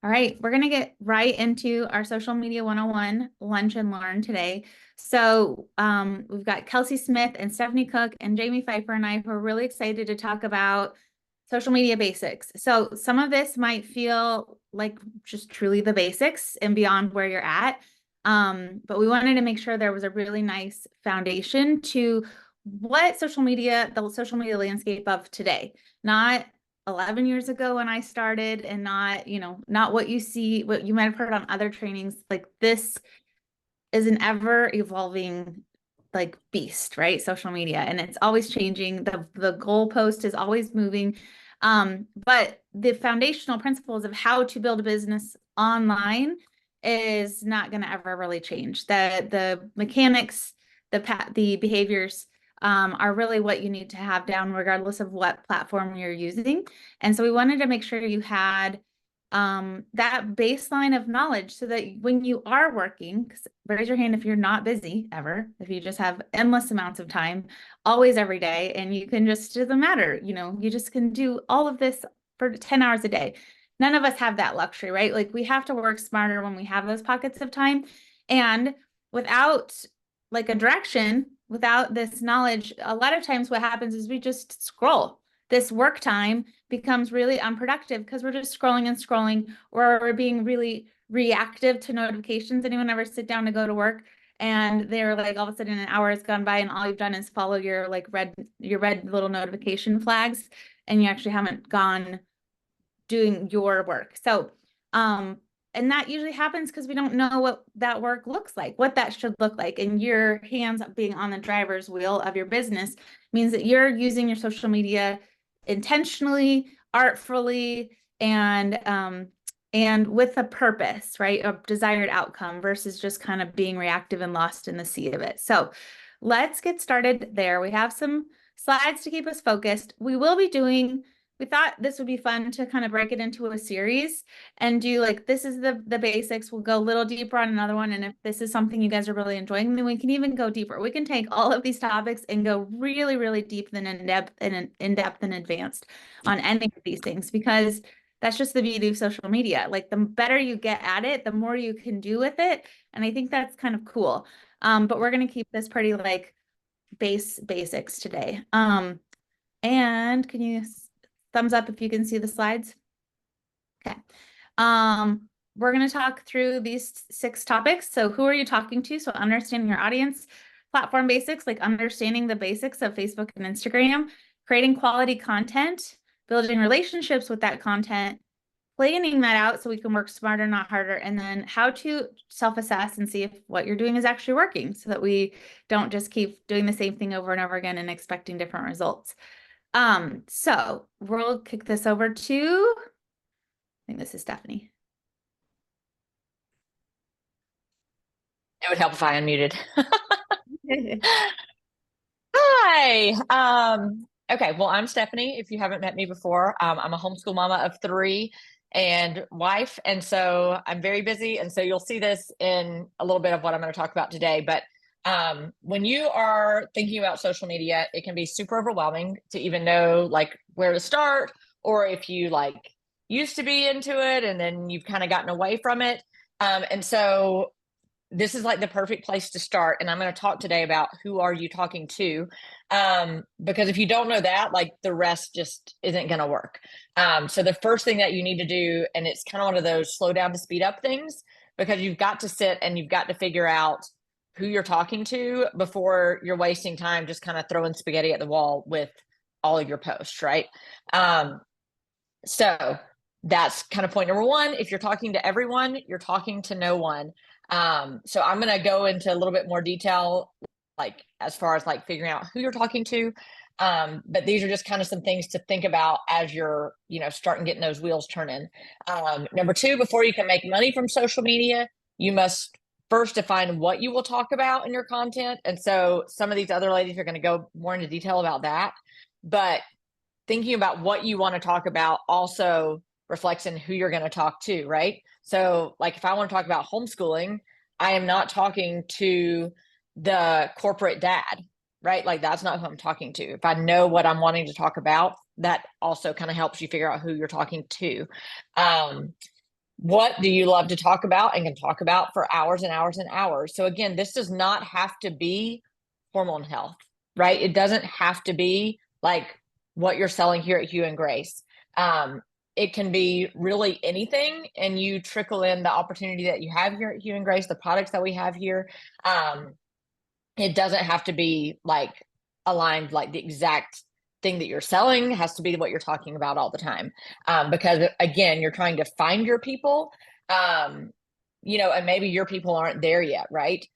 All right, we're going to get right into our social media 101 lunch and learn today. So we've got Kelsey Smith and Stephanie Cook and Jamie Pfeiffer and I who are really excited to talk about social media basics. So some of this might feel like just truly the basics and beyond where you're at. But we wanted to make sure there was a really nice foundation to what the social media landscape of today, not 11 years ago when I started, and not, not what you see, what you might have heard on other trainings. Like, this is an ever evolving like beast, right? Social media, and it's always changing. The goalpost is always moving. But the foundational principles of how to build a business online is not going to ever really change. The mechanics, the behaviors are really what you need to have down, regardless of what platform you're using. And so we wanted to make sure you had that baseline of knowledge so that when you are working, raise your hand if you're not busy ever, if you just have endless amounts of time, always every day, and you can just, it doesn't matter, you just can do all of this for 10 hours a day. None of us have that luxury, right? Like, we have to work smarter when we have those pockets of time. And without like a direction, without this knowledge, a lot of times what happens is we just scroll. This work time becomes really unproductive because we're just scrolling and scrolling, or we're being really reactive to notifications. Anyone ever sit down to go to work and they're like, all of a sudden an hour has gone by and all you've done is follow your red little notification flags, and you actually haven't gone doing your work. So and that usually happens because we don't know what that work looks like, what that should look like. And your hands being on the driver's wheel of your business means that you're using your social media intentionally, artfully, and with a purpose, right? A desired outcome versus just kind of being reactive and lost in the sea of it. So let's get started there. We have some slides to keep us focused. We thought this would be fun to kind of break it into a series and do like, this is the basics. We'll go a little deeper on another one. And if this is something you guys are really enjoying, then we can even go deeper. We can take all of these topics and go really, really deep and in-depth and advanced on any of these things, because that's just the beauty of social media. Like, the better you get at it, the more you can do with it. And I think that's kind of cool. But we're going to keep this pretty like basics today. And can you thumbs up if you can see the slides? Okay. We're going to talk through these 6 topics. So who are you talking to? So understanding your audience, platform basics, like understanding the basics of Facebook and Instagram, creating quality content, building relationships with that content, planning that out so we can work smarter, not harder, and then how to self-assess and see if what you're doing is actually working, so that we don't just keep doing the same thing over and over again and expecting different results. So we'll kick this over to, I think this is Stephanie. It would help if I unmuted. Hi. Okay, well, I'm Stephanie, if you haven't met me before. I'm a homeschool mama of 3 and wife, and so I'm very busy, and so you'll see this in a little bit of what I'm going to talk about today. But when you are thinking about social media, it can be super overwhelming to even know like where to start, or if you like used to be into it and then you've kind of gotten away from it. And so this is like the perfect place to start. And I'm going to talk today about who are you talking to? Because if you don't know that, like the rest just isn't going to work. So the first thing that you need to do, and it's kind of one of those slow down to speed up things, because you've got to sit and you've got to figure out who you're talking to before you're wasting time just kind of throwing spaghetti at the wall with all of your posts, right? So that's kind of point number 1. If you're talking to everyone, you're talking to no one. So I'm going to go into a little bit more detail, like as far as like figuring out who you're talking to. But these are just kind of some things to think about as you're, starting getting those wheels turning. Number 2, before you can make money from social media, you must first define what you will talk about in your content. And so some of these other ladies are going to go more into detail about that. But thinking about what you want to talk about also reflects in who you're going to talk to, right? So like if I want to talk about homeschooling, I am not talking to the corporate dad, right? Like that's not who I'm talking to. If I know what I'm wanting to talk about, that also kind of helps you figure out who you're talking to. what do you love to talk about and can talk about for hours and hours and hours. So again, this does not have to be hormone health, right? It doesn't have to be like what you're selling here at Hugh and Grace. It can be really anything, and you trickle in the opportunity that you have here at Hugh and Grace, the products that we have here. It doesn't have to be like aligned, like the exact thing that you're selling has to be what you're talking about all the time. Because again, you're trying to find your people, and maybe your people aren't there yet, right?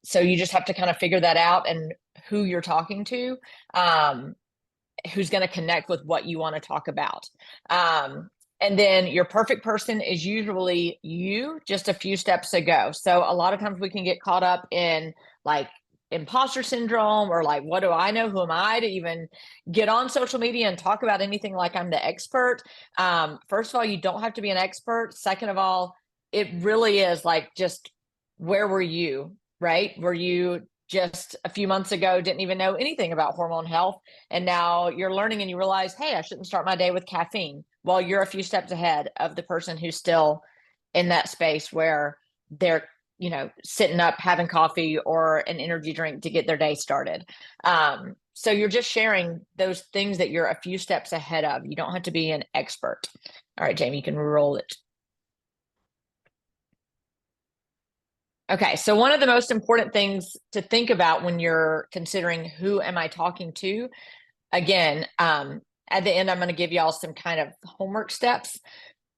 So you just have to kind of figure that out and who you're talking to, who's going to connect with what you want to talk about. And then your perfect person is usually you just a few steps ago. So a lot of times we can get caught up in like imposter syndrome, or like, what do I know? Who am I to even get on social media and talk about anything like I'm the expert? First of all, you don't have to be an expert. Second of all, it really is like, just where were you, right? Were you just a few months ago didn't even know anything about hormone health, and now you're learning and you realize, hey, I shouldn't start my day with caffeine? Well, you're a few steps ahead of the person who's still in that space where they're sitting up having coffee or an energy drink to get their day started. So you're just sharing those things that you're a few steps ahead of. You don't have to be an expert. All right, Jamie, you can roll it. Okay, so one of the most important things to think about when you're considering who am I talking to, again, at the end, I'm going to give y'all some kind of homework steps.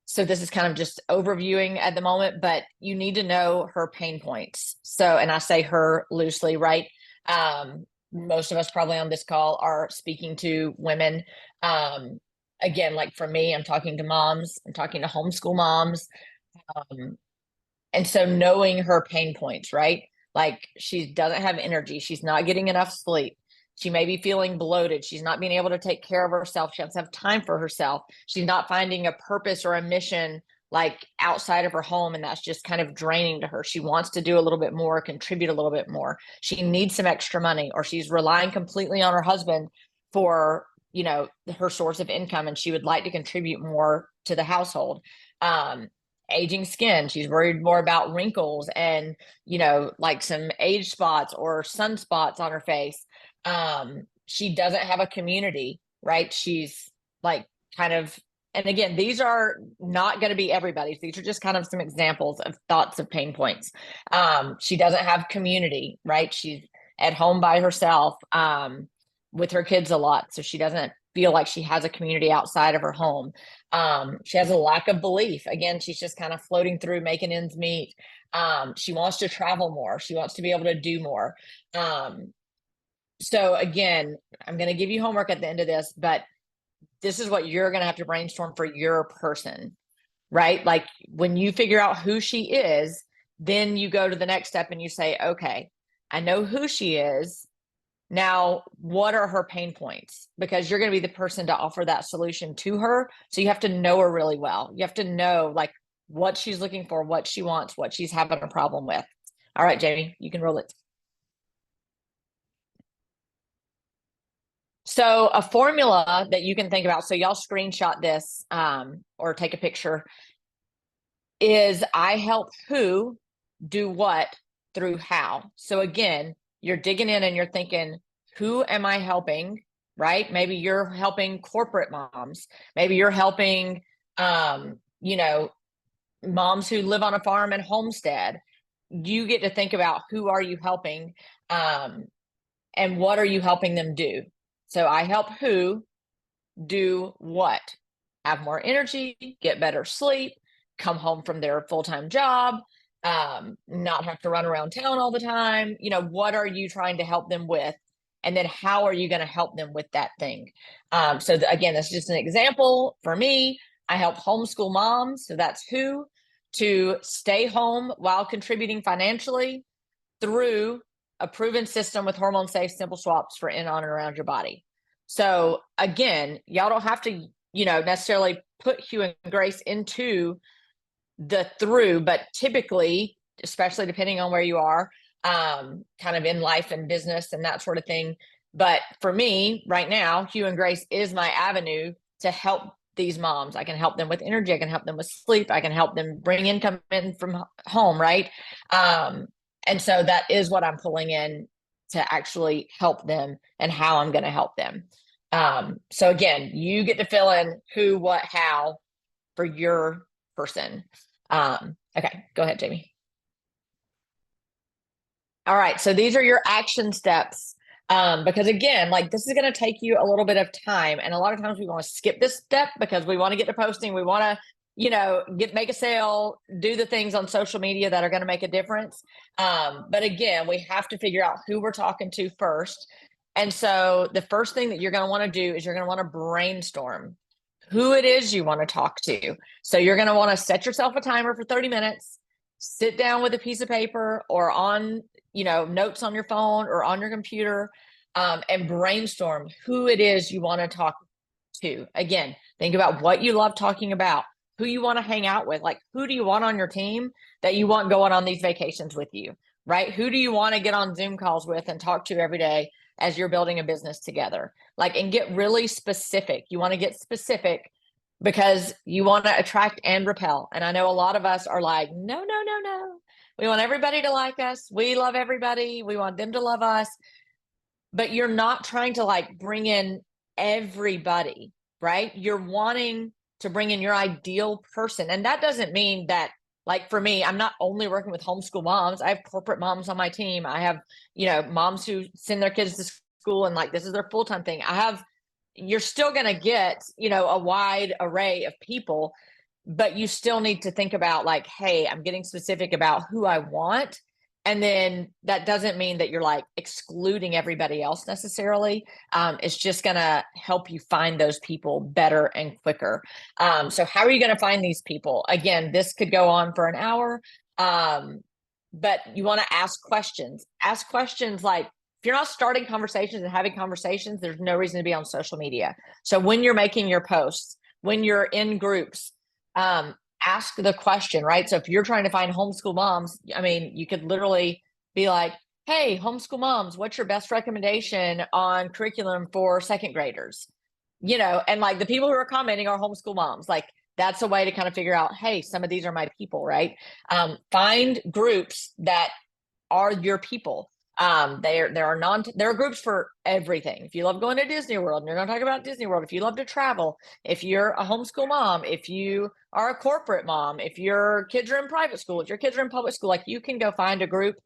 So this is kind of just overviewing at the moment, but you need to know her pain points. So, and I say her loosely, right? Most of us probably on this call are speaking to women. Again, like for me, I'm talking to moms, I'm talking to homeschool moms. And so knowing her pain points, right? Like she doesn't have energy. She's not getting enough sleep. She may be feeling bloated. She's not being able to take care of herself. She doesn't have time for herself. She's not finding a purpose or a mission like outside of her home. And that's just kind of draining to her. She wants to do a little bit more, contribute a little bit more. She needs some extra money, or she's relying completely on her husband for, her source of income. And she would like to contribute more to the household. Aging skin. She's worried more about wrinkles and, like some age spots or sunspots on her face. She doesn't have a community, right? She's like kind of, and again, these are not going to be everybody's. These are just kind of some examples of thoughts of pain points. She doesn't have community, right? She's at home by herself, with her kids a lot. So she doesn't feel like she has a community outside of her home. She has a lack of belief. Again, she's just kind of floating through, making ends meet. She wants to travel more. She wants to be able to do more. So again, I'm going to give you homework at the end of this, but this is what you're going to have to brainstorm for your person, right? Like when you figure out who she is, then you go to the next step and you say, okay, I know who she is. Now, what are her pain points? Because you're going to be the person to offer that solution to her. So you have to know her really well. You have to know like what she's looking for, what she wants, what she's having a problem with. All right, Jamie, you can roll it. So a formula that you can think about, so y'all screenshot this, or take a picture, is I help who do what through how. So again, you're digging in and you're thinking, who am I helping? Right? Maybe you're helping corporate moms. Maybe you're helping, moms who live on a farm and homestead. You get to think about who are you helping, and what are you helping them do? So I help who do what? Have more energy, get better sleep, come home from their full-time job, not have to run around town all the time. What are you trying to help them with? And then how are you going to help them with that thing? Again, that's just an example. For me, I help homeschool moms. So that's who, to stay home while contributing financially through a proven system with hormone safe, simple swaps for in, on, and around your body. So again, y'all don't have to, necessarily put Hugh and Grace into the through, but typically, especially depending on where you are, kind of in life and business and that sort of thing. But for me right now, Hugh and Grace is my avenue to help these moms. I can help them with energy. I can help them with sleep. I can help them bring income in from home, right? And so that is what I'm pulling in to actually help them and how I'm going to help them. So again, you get to fill in who, what, how for your person. Okay, go ahead, Jamie. All right, so these are your action steps. Because again, like this is going to take you a little bit of time. And a lot of times we want to skip this step because we want to get to posting. We want to, make a sale, do the things on social media that are going to make a difference. But again, we have to figure out who we're talking to first. And so the first thing that you're going to want to do is you're going to want to brainstorm who it is you want to talk to. So you're going to want to set yourself a timer for 30 minutes, sit down with a piece of paper or on notes on your phone or on your computer, and brainstorm who it is you want to talk to. Again, think about what you love talking about, who you want to hang out with, like who do you want on your team that you want going on these vacations with you, right? Who do you want to get on Zoom calls with and talk to every day as you're building a business together? Like, and get really specific. You want to get specific because you want to attract and repel. And I know a lot of us are like, no, no, no, no. We want everybody to like us. We love everybody. We want them to love us. But you're not trying to like bring in everybody, right? You're wanting to bring in your ideal person. And that doesn't mean that, like for me, I'm not only working with homeschool moms. I have corporate moms on my team. I have, moms who send their kids to school and like this is their full-time thing. You're still going to get, a wide array of people, but you still need to think about like, hey, I'm getting specific about who I want. And then that doesn't mean that you're like excluding everybody else necessarily. It's just going to help you find those people better and quicker. So how are you going to find these people? Again, this could go on for an hour, but you want to ask questions. Ask questions like, if you're not starting conversations and having conversations, there's no reason to be on social media. So when you're making your posts, when you're in groups, ask the question, right? So if you're trying to find homeschool moms, I mean, you could literally be like, hey, homeschool moms, what's your best recommendation on curriculum for second graders? And like the people who are commenting are homeschool moms. Like that's a way to kind of figure out, hey, some of these are my people, right? Find groups that are your people. There are groups for everything. If you love going to Disney World and you're going to talk about Disney World, if you love to travel, if you're a homeschool mom, if you are a corporate mom, if your kids are in private school, if your kids are in public school, like you can go find a group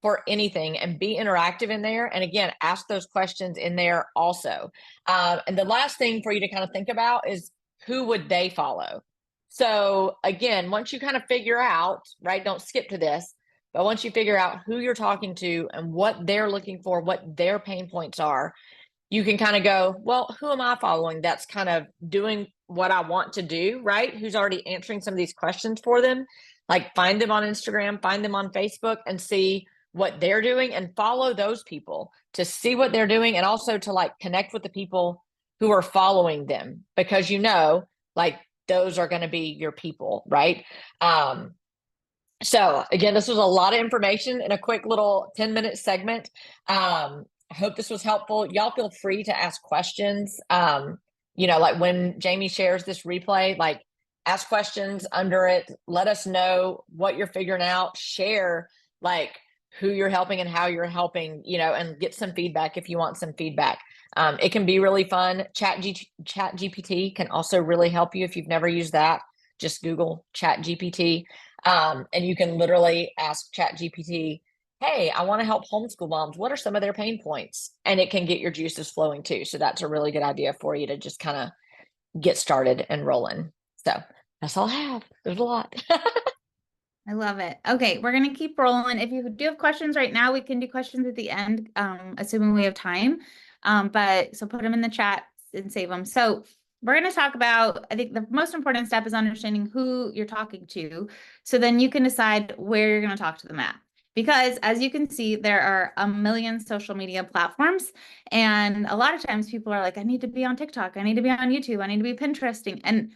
for anything and be interactive in there. And again, ask those questions in there also. And the last thing for you to kind of think about is who would they follow? So again, once you kind of figure out, right, don't skip to this, but once you figure out who you're talking to and what they're looking for, what their pain points are, you can kind of go, well, who am I following that's kind of doing what I want to do, right? Who's already answering some of these questions for them? Like find them on Instagram, find them on Facebook and see what they're doing and follow those people to see what they're doing and also to like connect with the people who are following them because like those are going to be your people, right? So again, this was a lot of information in a quick little 10-minute segment. I hope this was helpful. Y'all feel free to ask questions. Like when Jamie shares this replay, like ask questions under it. Let us know what you're figuring out. Share like who you're helping and how you're helping, and get some feedback if you want some feedback. It can be really fun. Chat GPT can also really help you if you've never used that. Just Google Chat GPT. And you can literally ask Chat GPT, hey, I want to help homeschool moms. What are some of their pain points? And it can get your juices flowing too. So that's a really good idea for you to just kind of get started and rolling. So that's all I have. There's a lot. I love it. Okay, we're going to keep rolling. If you do have questions right now, we can do questions at the end, assuming we have time. So put them in the chat and save them. So we're going to talk about, I think the most important step is understanding who you're talking to. So then you can decide where you're going to talk to them at. Because as you can see, there are a million social media platforms. And a lot of times people are like, I need to be on TikTok. I need to be on YouTube. I need to be Pinteresting. And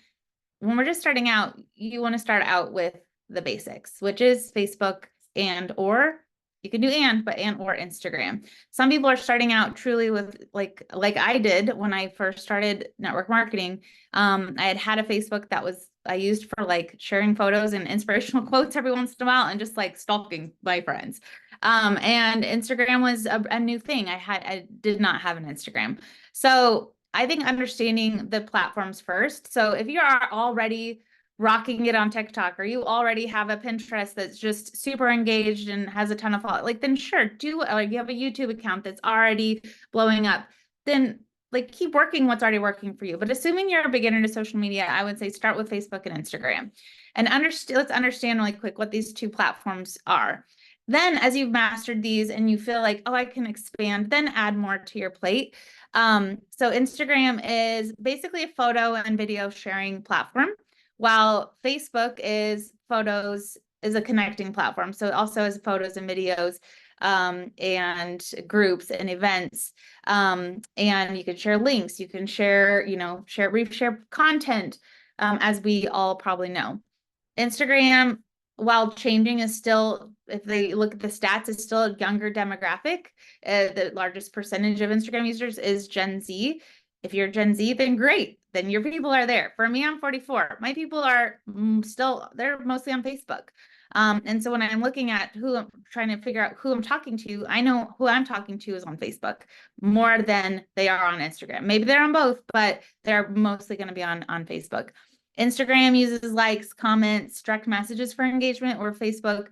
when we're just starting out, you want to start out with the basics, which is Facebook and or You can do and or Instagram. Some people are starting out truly with like I did when I first started network marketing. I had a Facebook that I used for like sharing photos and inspirational quotes every once in a while and just like stalking my friends. And Instagram was a new thing. I did not have an Instagram. So I think understanding the platforms first. So if you are already rocking it on TikTok, or you already have a Pinterest that's just super engaged and has a ton of followers, like then sure, do like you have a YouTube account that's already blowing up, then like keep working what's already working for you. But assuming you're a beginner to social media, I would say start with Facebook and Instagram, and let's understand really quick what these two platforms are. Then as you've mastered these and you feel like, oh, I can expand, then add more to your plate. So Instagram is basically a photo and video sharing platform, while Facebook is a connecting platform. So it also has photos and videos, and groups and events. And you can share links, you can share, share content, as we all probably know. Instagram, while changing, is still, if they look at the stats, is still a younger demographic. The largest percentage of Instagram users is Gen Z. If you're Gen Z, then great. Then your people are there. For me, I'm 44. My people are they're mostly on Facebook. And so when I'm looking at who I'm trying to figure out who I'm talking to, I know who I'm talking to is on Facebook more than they are on Instagram. Maybe they're on both, but they're mostly going to be on Facebook. Instagram uses likes, comments, direct messages for engagement, or Facebook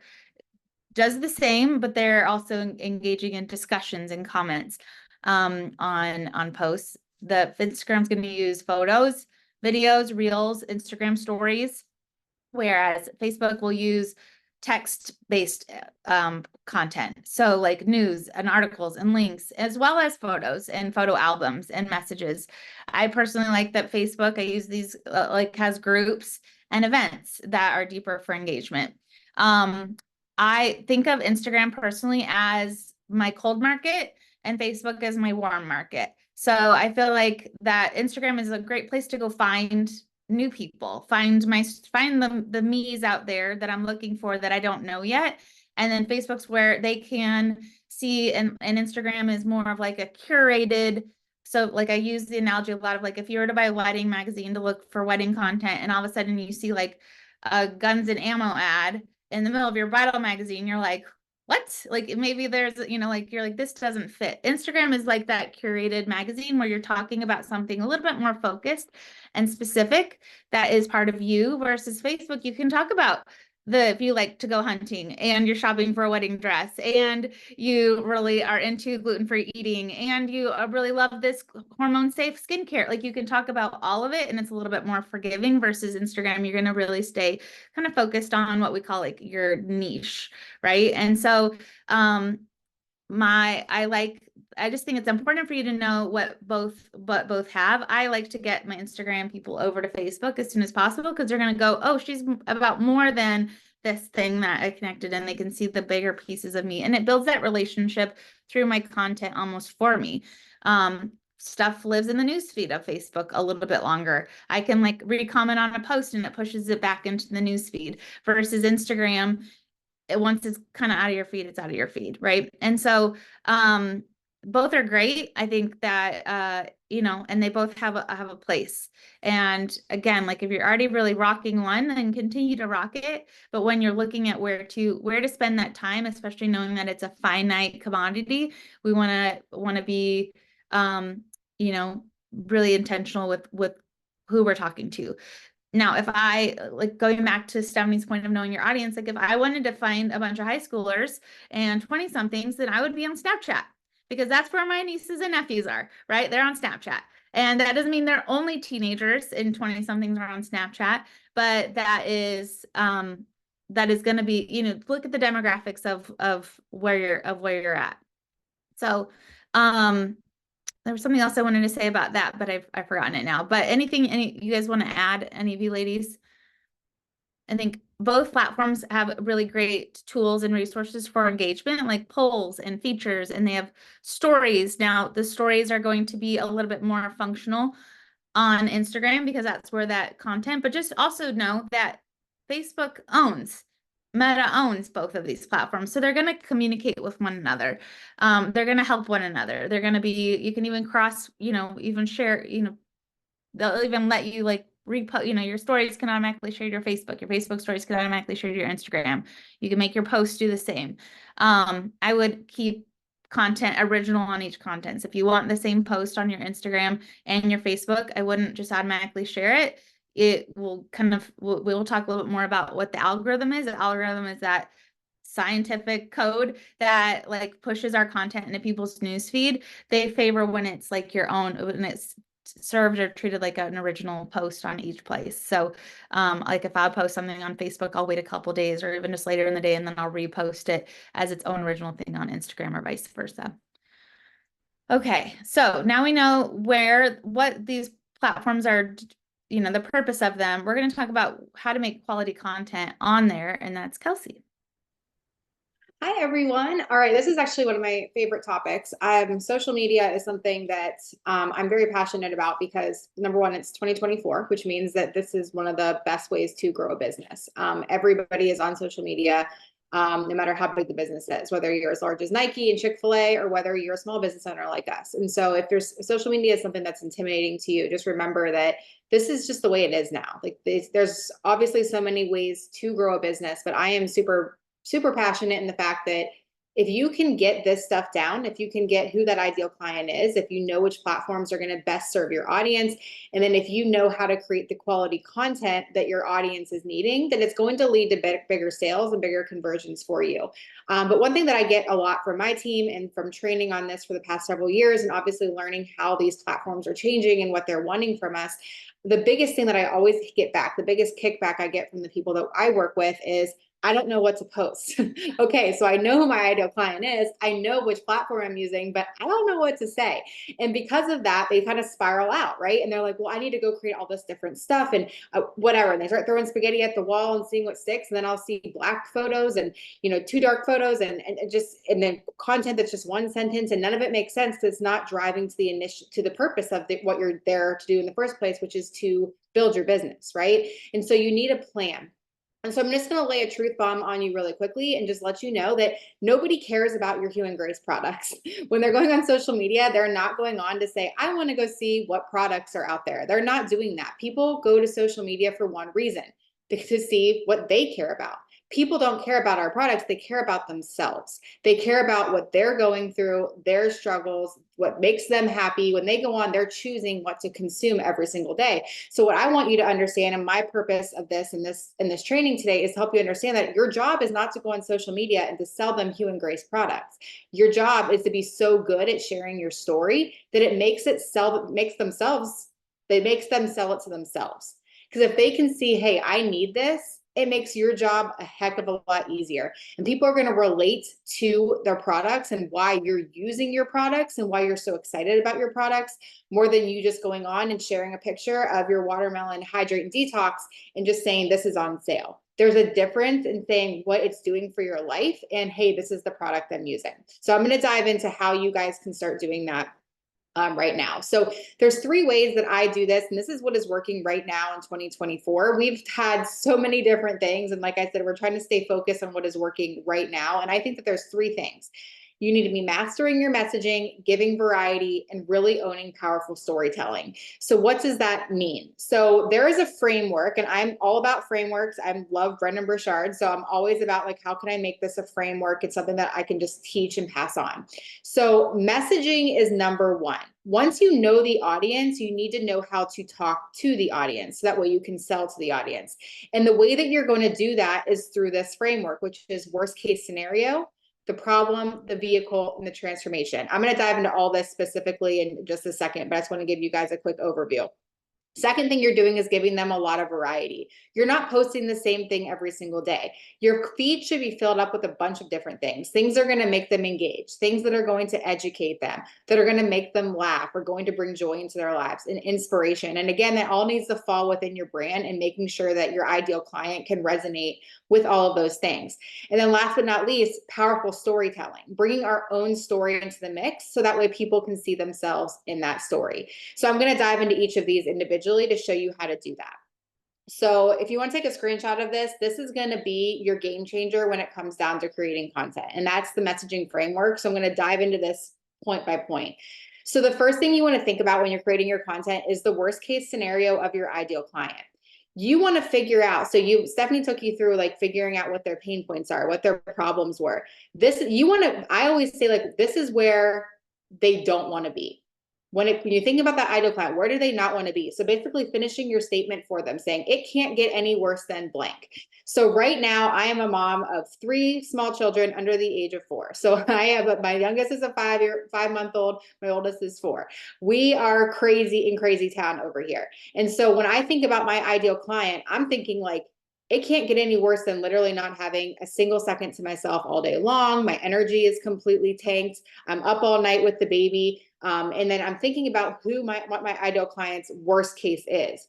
does the same, but they're also engaging in discussions and comments on posts. The Instagram's going to use photos, videos, reels, Instagram stories, whereas Facebook will use text-based content. So like news and articles and links, as well as photos and photo albums and messages. I personally like that Facebook, I use these has groups and events that are deeper for engagement. I think of Instagram personally as my cold market and Facebook as my warm market. So I feel like that Instagram is a great place to go find new people, find the me's out there that I'm looking for that I don't know yet. And then Facebook's where they can see, and Instagram is more of like a curated. So like I use the analogy a lot of like if you were to buy a wedding magazine to look for wedding content, and all of a sudden you see like a guns and ammo ad in the middle of your bridal magazine, you're like, what? Like maybe there's, like you're like, this doesn't fit. Instagram is like that curated magazine where you're talking about something a little bit more focused and specific that is part of you, versus Facebook, you can talk about if you like to go hunting and you're shopping for a wedding dress and you really are into gluten-free eating and you really love this hormone safe skincare. Like you can talk about all of it and it's a little bit more forgiving, versus Instagram, you're going to really stay kind of focused on what we call like your niche, right? And so I just think it's important for you to know what both have. I like to get my Instagram people over to Facebook as soon as possible, because they're going to go, oh, she's about more than this thing that I connected, and they can see the bigger pieces of me, and it builds that relationship through my content almost for me. Stuff lives in the newsfeed of Facebook a little bit longer. I can like re-comment on a post and it pushes it back into the newsfeed, versus Instagram, once it's kind of out of your feed, it's out of your feed, right? And so both are great. I think that and they both have a place. And again, like if you're already really rocking one, then continue to rock it. But when you're looking at where to spend that time, especially knowing that it's a finite commodity, we want to be really intentional with who we're talking to. Now, if I like going back to Stephanie's point of knowing your audience, like if I wanted to find a bunch of high schoolers and 20 somethings, then I would be on Snapchat, because that's where my nieces and nephews are, right? They're on Snapchat. And that doesn't mean they're only teenagers and 20 somethings are on Snapchat, but that is going to be, look at the demographics of where you're at. So, there was something else I wanted to say about that, but I've forgotten it now. But any you guys want to add, any of you ladies? I think both platforms have really great tools and resources for engagement, like polls and features, and they have stories. Now, the stories are going to be a little bit more functional on Instagram because that's where that content, but just also know that Facebook owns Meta owns both of these platforms, so they're going to communicate with one another. They're going to help one another. They're going to be, you can even cross, even share, they'll even let you like repost, your stories can automatically share to your Facebook. Your Facebook stories can automatically share to your Instagram. You can make your posts do the same. I would keep content original on each content. So if you want the same post on your Instagram and your Facebook, I wouldn't just automatically share it. It will we'll talk a little bit more about what the algorithm is. The algorithm is that scientific code that like pushes our content into people's newsfeed. They favor when it's like your own, when it's served or treated like an original post on each place. So like if I post something on Facebook, I'll wait a couple days or even just later in the day, and then I'll repost it as its own original thing on Instagram or vice versa. Okay, so now we know what these platforms are, the purpose of them. We're going to talk about how to make quality content on there, and that's Kelsey. Hi, everyone. All right, this is actually one of my favorite topics. Social media is something that I'm very passionate about because, number one, it's 2024, which means that this is one of the best ways to grow a business. Everybody is on social media, no matter how big the business is, whether you're as large as Nike and Chick-fil-A or whether you're a small business owner like us. And so if there's social media is something that's intimidating to you, just remember that this is just the way it is now. Like there's obviously so many ways to grow a business, but I am super passionate in the fact that if you can get this stuff down, if you can get who that ideal client is, if you know which platforms are going to best serve your audience, and then if you know how to create the quality content that your audience is needing, then it's going to lead to bigger sales and bigger conversions for you. But one thing that I get a lot from my team and from training on this for the past several years, and obviously learning how these platforms are changing and what they're wanting from us, the biggest thing that I always get back, the biggest kickback I get from the people that I work with is, I don't know what to post. Okay, so I know who my ideal client is. I know which platform I'm using, but I don't know what to say. And because of that, they kind of spiral out, right? And they're like, well, I need to go create all this different stuff and whatever. And they start throwing spaghetti at the wall and seeing what sticks. And then I'll see black photos and, two dark photos and then content that's just one sentence, and none of it makes sense because it's not driving to the purpose of what you're there to do in the first place, which is to build your business, right? And so you need a plan. And so I'm just going to lay a truth bomb on you really quickly and just let you know that nobody cares about your Hue and Grace products. When they're going on social media, they're not going on to say, I want to go see what products are out there. They're not doing that. People go to social media for one reason, to see what they care about. People don't care about our products. They care about themselves. They care about what they're going through, their struggles, what makes them happy. When they go on, they're choosing what to consume every single day. So what I want you to understand, and my purpose of this in this training today, is to help you understand that your job is not to go on social media and to sell them Hue and Grace products. Your job is to be so good at sharing your story that it makes them sell it to themselves. Because if they can see, hey, I need this, it makes your job a heck of a lot easier. And people are going to relate to their products and why you're using your products and why you're so excited about your products, more than you just going on and sharing a picture of your watermelon hydrate and detox and just saying this is on sale. There's a difference in saying what it's doing for your life and, hey, this is the product I'm using. So I'm going to dive into how you guys can start doing that right now. So there's 3 ways that I do this, and this is what is working right now in 2024. We've had so many different things, and like I said, we're trying to stay focused on what is working right now. And I think that there's 3 things. You need to be mastering your messaging, giving variety, and really owning powerful storytelling. So what does that mean? So there is a framework, and I'm all about frameworks. I love Brendan Burchard. So I'm always about like, how can I make this a framework? It's something that I can just teach and pass on. So messaging is number 1. Once you know the audience, you need to know how to talk to the audience. So that way you can sell to the audience. And the way that you're going to do that is through this framework, which is worst case scenario, the problem, the vehicle, and the transformation. I'm going to dive into all this specifically in just a second, but I just want to give you guys a quick overview. Second thing you're doing is giving them a lot of variety. You're not posting the same thing every single day. Your feed should be filled up with a bunch of different things. Things that are going to make them engage, things that are going to educate them, that are going to make them laugh, or going to bring joy into their lives and inspiration. And again, that all needs to fall within your brand and making sure that your ideal client can resonate with all of those things. And then last but not least, powerful storytelling, bringing our own story into the mix so that way people can see themselves in that story. So I'm going to dive into each of these individually to show you how to do that. So if you want to take a screenshot of this, this is going to be your game changer when it comes down to creating content. And that's the messaging framework. So I'm going to dive into this point by point. So the first thing you want to think about when you're creating your content is the worst case scenario of your ideal client. You want to figure out, so Stephanie took you through like figuring out what their pain points are, what their problems were. I always say like, this is where they don't want to be. When you think about that ideal client, where do they not want to be? So basically finishing your statement for them saying it can't get any worse than blank. So right now I am a mom of 3 small children under the age of 4. So I have, my youngest is a 5-month-old. My oldest is 4. We are crazy in crazy town over here. And so when I think about my ideal client, I'm thinking like, it can't get any worse than literally not having a single second to myself all day long. My energy is completely tanked. I'm up all night with the baby. And then I'm thinking about what my ideal client's worst case is.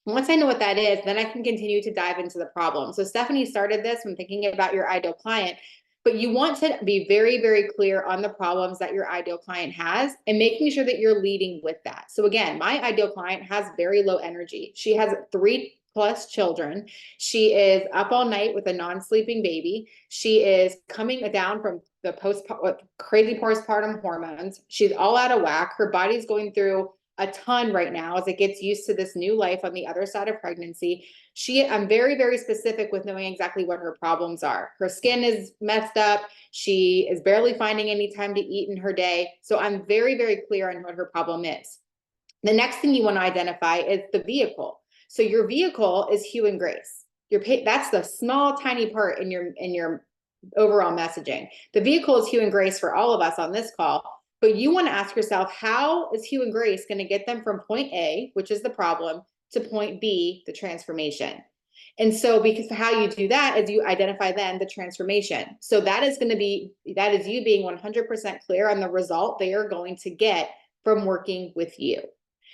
Once I know what that is, then I can continue to dive into the problem. So Stephanie started this when thinking about your ideal client, but you want to be very, very clear on the problems that your ideal client has and making sure that you're leading with that. So again, my ideal client has very low energy. She has 3+ children. She is up all night with a non-sleeping baby. She is coming down from the crazy postpartum hormones. She's all out of whack. Her body's going through a ton right now as it gets used to this new life on the other side of pregnancy. I'm very, very specific with knowing exactly what her problems are. Her skin is messed up. She is barely finding any time to eat in her day. So I'm very, very clear on what her problem is. The next thing you want to identify is the vehicle. So your vehicle is hue and grace. That's the small, tiny part in your overall messaging. The vehicle is hue and grace for all of us on this call, but you want to ask yourself, how is hue and grace going to get them from point A, which is the problem, to point B, the transformation? And so because how you do that is you identify then the transformation. So that is you being 100% clear on the result they are going to get from working with you.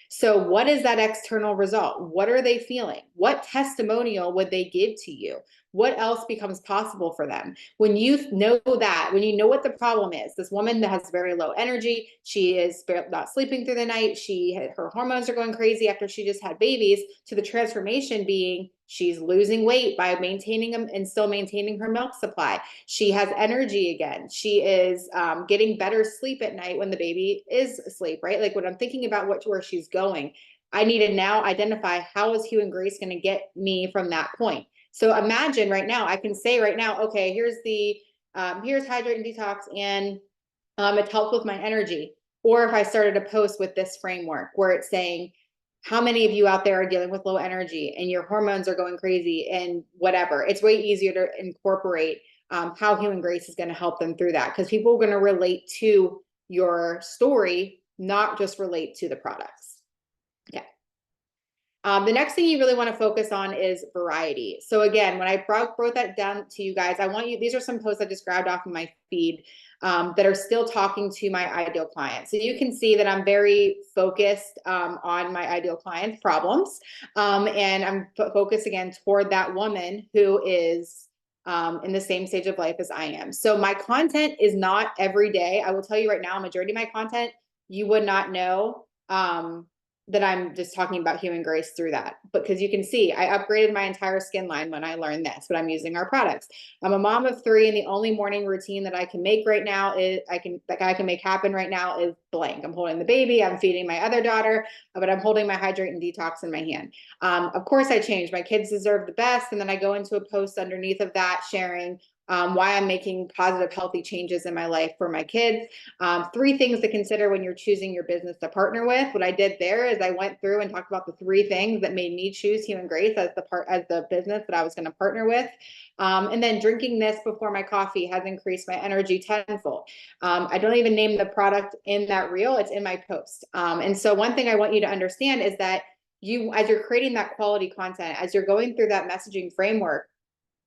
So what is that external result? What are they feeling? What testimonial would they give to you? What else becomes possible for them? When you know that, when you know what the problem is, this woman that has very low energy, she is not sleeping through the night, her hormones are going crazy after she just had babies, to the transformation being she's losing weight by maintaining them and still maintaining her milk supply. She has energy again. She is getting better sleep at night when the baby is asleep, right? Like when I'm thinking about where she's going, I need to now identify how is hue and grace going to get me from that point. So imagine right now, I can say right now, okay, here's hydrate and detox, and it helped with my energy. Or if I started a post with this framework where it's saying, how many of you out there are dealing with low energy and your hormones are going crazy and whatever, it's way easier to incorporate how hue and grace is going to help them through that, because people are going to relate to your story, not just relate to the products. Okay. The next thing you really want to focus on is variety. So again, when I wrote that down to you guys, these are some posts I just grabbed off of my feed that are still talking to my ideal client. So you can see that I'm very focused on my ideal client's problems. And I'm focused again toward that woman who is in the same stage of life as I am. So my content is not every day. I will tell you right now, majority of my content, you would not know that I'm just talking about hue and grace through that. Because you can see I upgraded my entire skin line when I learned this, but I'm using our products. I'm a mom of 3, and the only morning routine that I can make right now is I can make happen right now is blank. I'm holding the baby, I'm feeding my other daughter, but I'm holding my hydrate and detox in my hand. Of course I changed. My kids deserve the best. And then I go into a post underneath of that sharing why I'm making positive, healthy changes in my life for my kids. 3 things to consider when you're choosing your business to partner with. What I did there is I went through and talked about the 3 things that made me choose Hue and Grace as the business that I was going to partner with. And then drinking this before my coffee has increased my energy tenfold. I don't even name the product in that reel. It's in my post. And so one thing I want you to understand is that as you're creating that quality content, as you're going through that messaging framework,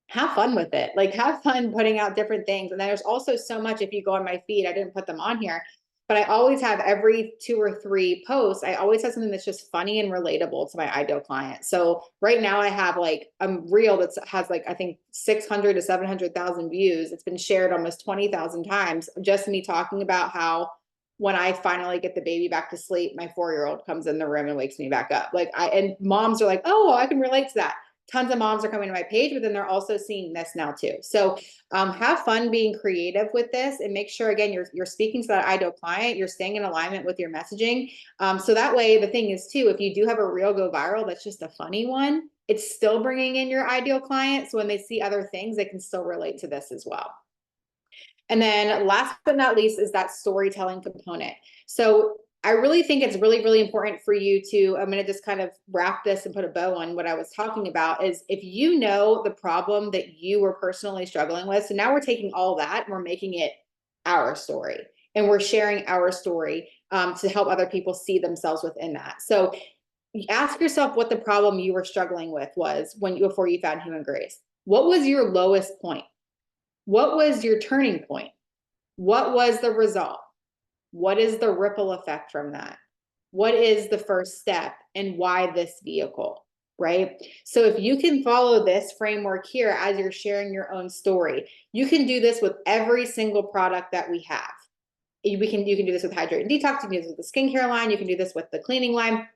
have fun with it. Like, have fun putting out different things. And then there's also so much, if you go on my feed, I didn't put them on here, but I always have every 2 or 3 posts, I always have something that's just funny and relatable to my ideal client. So right now I have like a reel that has like, I think 600 to 700,000 views. It's been shared almost 20,000 times, just me talking about how when I finally get the baby back to sleep, my 4-year-old comes in the room and wakes me back up. And moms are like, oh, I can relate to that. Tons of moms are coming to my page, but then they're also seeing this now too. So have fun being creative with this, and make sure, again, you're speaking to that ideal client, you're staying in alignment with your messaging. So that way, the thing is too, if you do have a reel go viral, that's just a funny one, it's still bringing in your ideal client. So when they see other things, they can still relate to this as well. And then last but not least is that storytelling component. So I really think it's really, really important for you to, I'm going to just kind of wrap this and put a bow on what I was talking about, is if you know the problem that you were personally struggling with, so now we're taking all that and we're making it our story, and we're sharing our story to help other people see themselves within that. So ask yourself what the problem you were struggling with was before you found Human Grace. What was your lowest point? What was your turning point? What was the result? What is the ripple effect from that? What is the first step, and why this vehicle, right? So if you can follow this framework here as you're sharing your own story, you can do this with every single product that we have. You can do this with Hydrate and Detox, you can do this with the skincare line, you can do this with the cleaning line.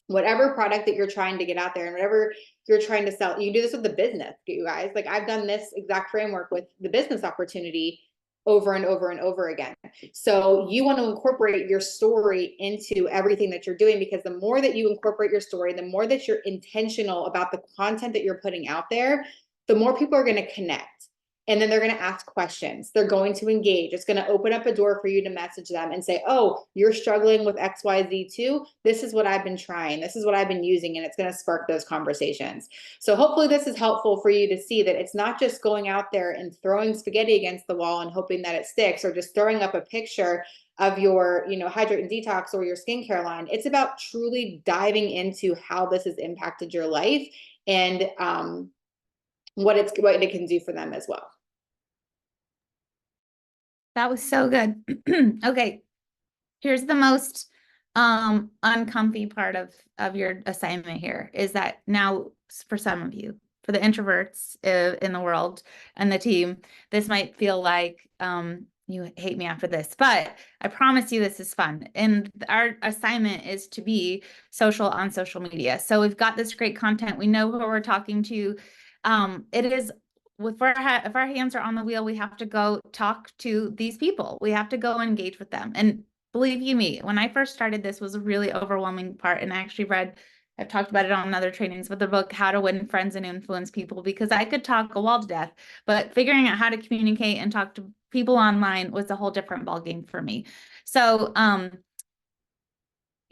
Whatever product that you're trying to get out there and whatever you're trying to sell, you can do this with the business, you guys. Like, I've done this exact framework with the business opportunity over and over and over again. So you want to incorporate your story into everything that you're doing, because the more that you incorporate your story, the more that you're intentional about the content that you're putting out there, the more people are going to connect. And then they're going to ask questions. They're going to engage. It's going to open up a door for you to message them and say, oh, you're struggling with XYZ too. This is what I've been trying. This is what I've been using. And it's going to spark those conversations. So hopefully this is helpful for you to see that it's not just going out there and throwing spaghetti against the wall and hoping that it sticks, or just throwing up a picture of your, Hydrate and Detox or your skincare line. It's about truly diving into how this has impacted your life, and what it can do for them as well. That was so good. Okay, here's the most uncomfy part of your assignment here, is that now, for some of you, for the introverts in the world and the team, this might feel like you hate me after this, but I promise you this is fun. And our assignment is to be social on social media. So we've got this great content. We know who we're talking to. It is, if our hands are on the wheel, we have to go talk to these people. We have to go engage with them. And believe you me, when I first started, this was a really overwhelming part. And I actually I've talked about it on other trainings, with the book, How to Win Friends and Influence People, because I could talk a wall to death, but figuring out how to communicate and talk to people online was a whole different ballgame for me. So,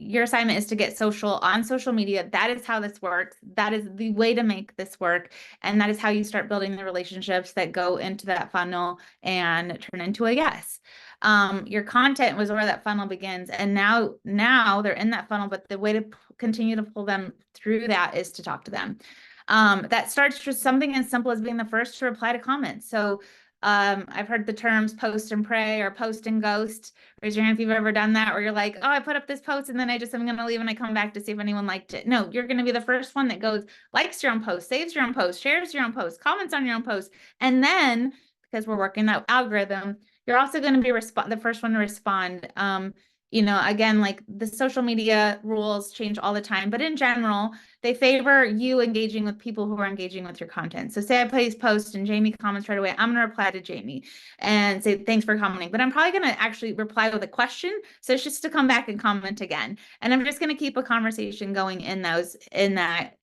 your assignment is to get social on social media. That is how this works. That is the way to make this work. And that is how you start building the relationships that go into that funnel and turn into a yes. Your content was where that funnel begins. And now they're in that funnel, but the way to continue to pull them through that is to talk to them. That starts with something as simple as being the first to reply to comments. So I've heard the terms post and pray or post and ghost. Raise your hand if you've ever done that, where you're like, oh, I put up this post and then I'm going to leave and I come back to see if anyone liked it. No, you're going to be the first one that goes, likes your own post, saves your own post, shares your own post, comments on your own post. And then, because we're working that algorithm, you're also going to be the first one to respond. Again, like, the social media rules change all the time, but in general, they favor you engaging with people who are engaging with your content. So say I place post and Jamie comments right away, I'm going to reply to Jamie and say, thanks for commenting, but I'm probably going to actually reply with a question. So it's just to come back and comment again. And I'm just going to keep a conversation going in that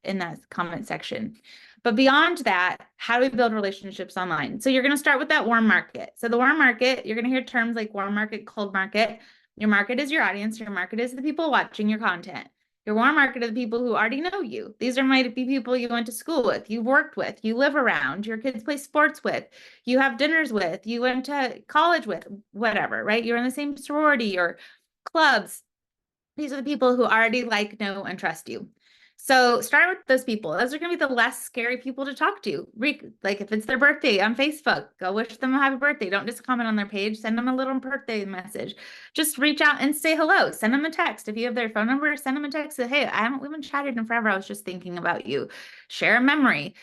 comment section. But beyond that, how do we build relationships online? So you're going to start with that warm market. So the warm market, you're going to hear terms like warm market, cold market. Your market is your audience. Your market is the people watching your content. Your warm market are the people who already know you. These might be people you went to school with, you worked with, you live around, your kids play sports with, you have dinners with, you went to college with, whatever, right? You're in the same sorority or clubs. These are the people who already like, know, and trust you. So start with those people. Those are going to be the less scary people to talk to. Like if it's their birthday on Facebook, go wish them a happy birthday. Don't just comment on their page. Send them a little birthday message. Just reach out and say hello. Send them a text. If you have their phone number, send them a text. Say, hey, we haven't chatted in forever. I was just thinking about you. Share a memory.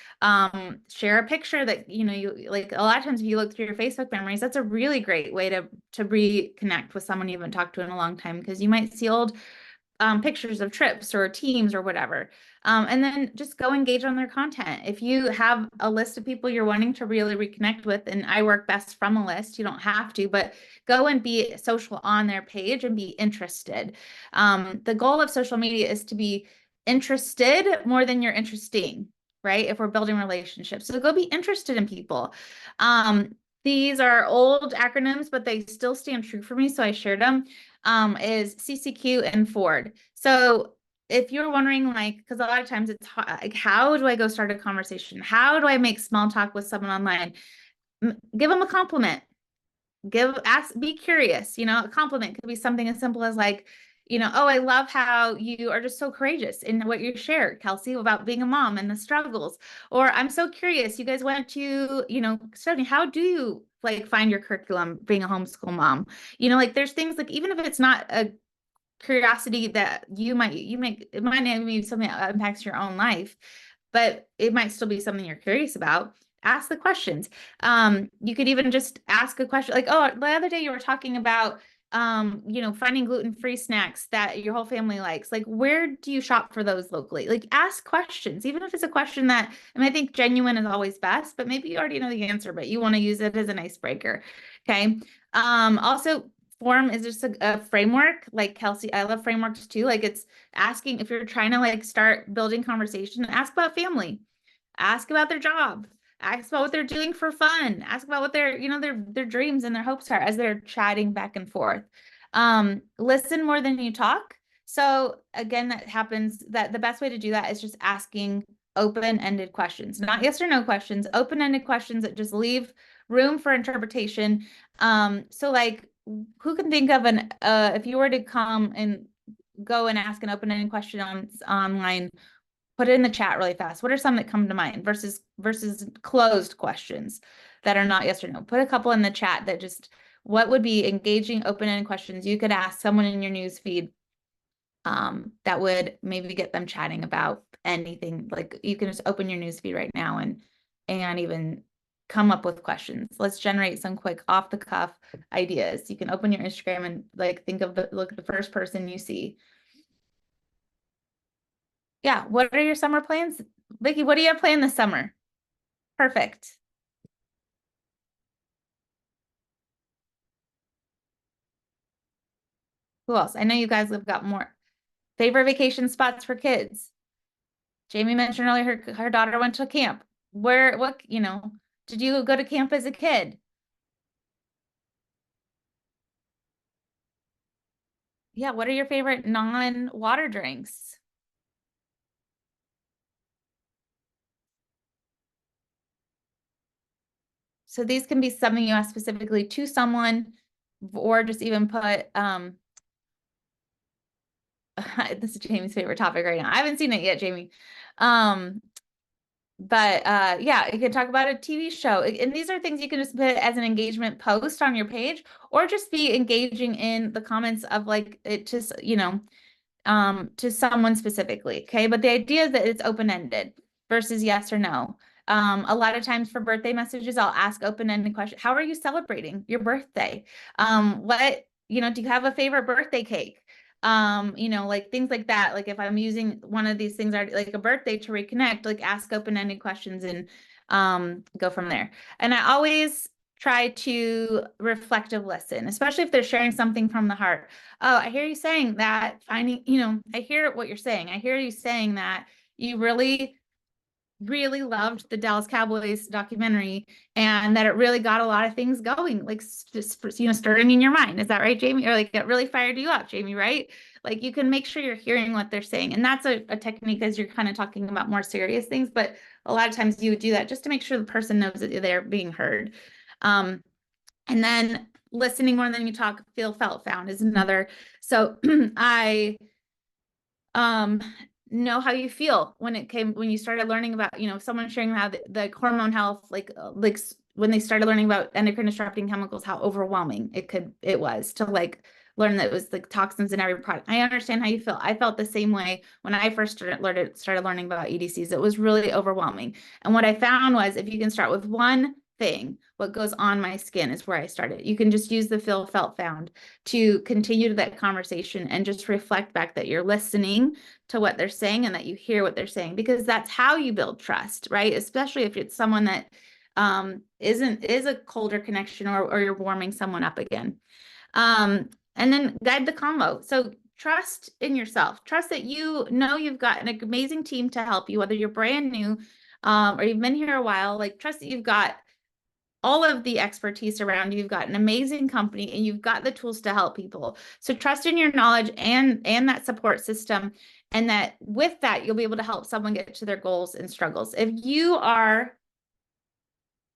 Share a picture that, you like. A lot of times if you look through your Facebook memories, that's a really great way to reconnect with someone you haven't talked to in a long time, because you might see old pictures of trips or teams or whatever. And then just go engage on their content. If you have a list of people you're wanting to really reconnect with, and I work best from a list, you don't have to, but go and be social on their page and be interested. The goal of social media is to be interested more than you're interesting, right? If we're building relationships. So go be interested in people. These are old acronyms, but they still stand true for me, so I shared them. Is CCQ and Ford. So if you're wondering, like, because a lot of times it's like, how do I go start a conversation? How do I make small talk with someone online? Give them a compliment. Be curious. A compliment could be something as simple as like, oh, I love how you are just so courageous in what you shared, Kelsey, about being a mom and the struggles. Or I'm so curious, you guys went to, study. How do you like find your curriculum being a homeschool mom? Like there's things like, even if it's not a curiosity that it might not be something that impacts your own life, but it might still be something you're curious about. Ask the questions. You could even just ask a question like, oh, the other day you were talking about finding gluten-free snacks that your whole family likes. Like, where do you shop for those locally? Like, ask questions, even if it's a question that, I think genuine is always best, but maybe you already know the answer, but you want to use it as an icebreaker. Okay. Also, form is just a framework. Like Kelsey, I love frameworks too. Like it's asking, if you're trying to like start building conversation, ask about family, ask about their job, ask about what they're doing for fun, ask about what their dreams and their hopes are as they're chatting back and forth. Listen more than you talk. So again, that the best way to do that is just asking open-ended questions, not yes or no questions, open-ended questions that just leave room for interpretation. So like, who can think of if you were to come and go and ask an open-ended question online, put it in the chat really fast. What are some that come to mind versus closed questions that are not yes or no? Put a couple in the chat that just, what would be engaging open-ended questions you could ask someone in your news feed that would maybe get them chatting about anything. Like you can just open your news feed right now and even come up with questions. Let's generate some quick off the cuff ideas. You can open your Instagram and like look at the first person you see. Yeah, what are your summer plans? Vicky, what do you have planned this summer? Perfect. Who else? I know you guys have got more favorite vacation spots for kids. Jamie mentioned earlier her daughter went to camp. Did you go to camp as a kid? Yeah, what are your favorite non-water drinks? So these can be something you ask specifically to someone, or just even put, this is Jamie's favorite topic right now. I haven't seen it yet, Jamie. Yeah, you can talk about a TV show. And these are things you can just put as an engagement post on your page, or just be engaging in the comments of like it just, to someone specifically. Okay. But the idea is that it's open-ended versus yes or no. A lot of times for birthday messages, I'll ask open-ended questions. How are you celebrating your birthday? Do you have a favorite birthday cake? Like things like that. Like if I'm using one of these things like a birthday to reconnect, like ask open-ended questions and go from there. And I always try to reflective listen, especially if they're sharing something from the heart. Oh, I hear you saying that I hear what you're saying. I hear you saying that you really, really loved the Dallas Cowboys documentary and that it really got a lot of things going, like just, stirring in your mind. Is that right, Jamie? Or like it really fired you up, Jamie, right? Like you can make sure you're hearing what they're saying. And that's a technique as you're kind of talking about more serious things, but a lot of times you would do that just to make sure the person knows that they're being heard. And then listening more than you talk, feel, felt, found is another. So I know how you feel when you started learning about, someone sharing how the hormone health, when they started learning about endocrine disrupting chemicals, how overwhelming it was to like learn that it was like toxins in every product. I understand how you feel. I felt the same way when I first started learning about EDCs. It was really overwhelming. And what I found was if you can start with one thing, what goes on my skin is where I started. You can just use the feel, felt, found to continue that conversation and just reflect back that you're listening to what they're saying and that you hear what they're saying, because that's how you build trust, right? Especially if it's someone that is a colder connection, or you're warming someone up again. And then guide the convo. So trust in yourself. Trust that you've got an amazing team to help you, whether you're brand new or you've been here a while. Like, trust that you've got all of the expertise around you. You've got an amazing company and you've got the tools to help people. So trust in your knowledge and that support system. And that with that, you'll be able to help someone get to their goals and struggles. If you are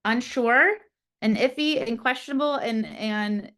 unsure and iffy and questionable and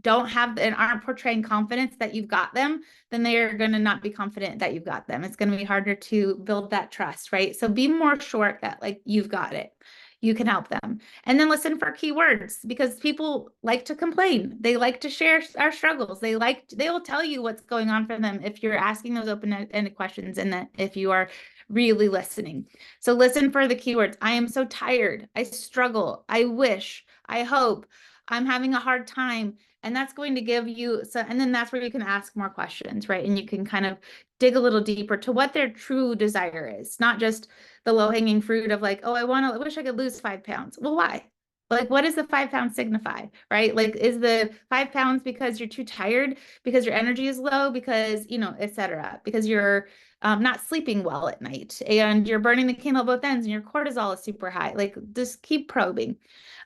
don't have and aren't portraying confidence that you've got them, then they are going to not be confident that you've got them. It's going to be harder to build that trust, right? So be more sure that like you've got it. You can help them. And then listen for keywords, because people like to complain. They like to share our struggles. They will tell you what's going on for them if you're asking those open-ended questions, and that if you are really listening. So listen for the keywords. I am so tired. I struggle. I wish. I hope. I'm having a hard time. And that's going to give you and then that's where you can ask more questions, right? And you can kind of dig a little deeper to what their true desire is, not just the low-hanging fruit of like, oh, I wish I could lose 5 pounds. Well, why? Like, what does the 5 pounds signify, right? Like, is the 5 pounds because you're too tired, because your energy is low, because, et cetera, because you're not sleeping well at night and you're burning the candle at both ends and your cortisol is super high? Like, just keep probing.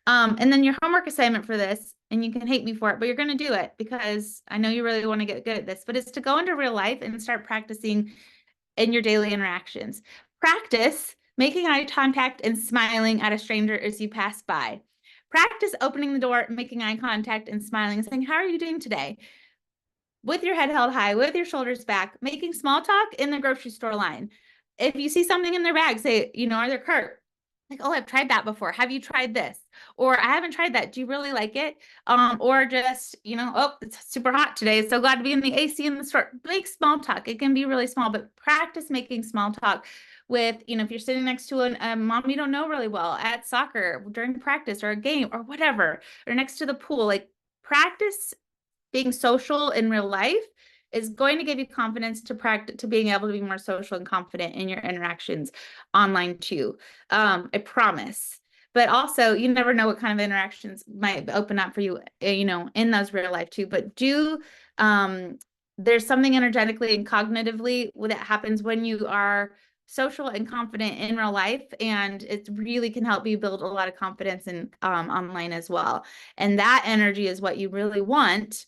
And then your homework assignment for this, and you can hate me for it, but you're going to do it because I know you really want to get good at this, but it's to go into real life and start practicing in your daily interactions. Practice making eye contact and smiling at a stranger as you pass by. Practice opening the door, making eye contact and smiling and saying, how are you doing today? With your head held high, with your shoulders back, making small talk in the grocery store line. If you see something in their bag, say, are they cart? Like, oh, I've tried that before. Have you tried this? Or I haven't tried that. Do you really like it? Or just, oh, it's super hot today. So glad to be in the AC in the store. Make small talk. It can be really small, but practice making small talk with, if you're sitting next to a mom you don't know really well at soccer during practice or a game or whatever, or next to the pool. Like, practice being social in real life is going to give you confidence to being able to be more social and confident in your interactions online too. I promise. But also, you never know what kind of interactions might open up for you, in those real life too. But there's something energetically and cognitively that happens when you are social and confident in real life, and it really can help you build a lot of confidence in online as well. And that energy is what you really want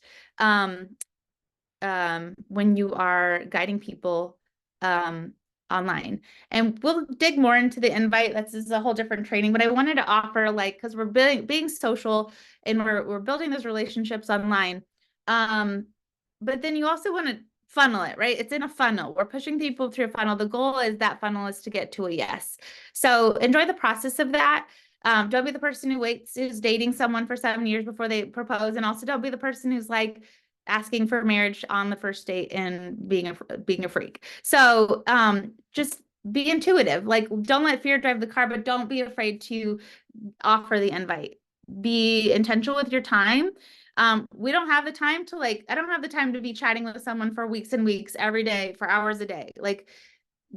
when you are guiding people online. And we'll dig more into the invite. This is a whole different training, but I wanted to offer, like, because we're being social and we're building those relationships online. But then you also want to funnel it, right? It's in a funnel. We're pushing people through a funnel. The goal is that funnel is to get to a yes. So enjoy the process of that. Don't be the person who's dating someone for 7 years before they propose. And also don't be the person who's like asking for marriage on the first date and being a freak. So just be intuitive. Like, don't let fear drive the car, but don't be afraid to offer the invite. Be intentional with your time. We don't have the time to I don't have the time to be chatting with someone for weeks and weeks every day for hours a day. Like,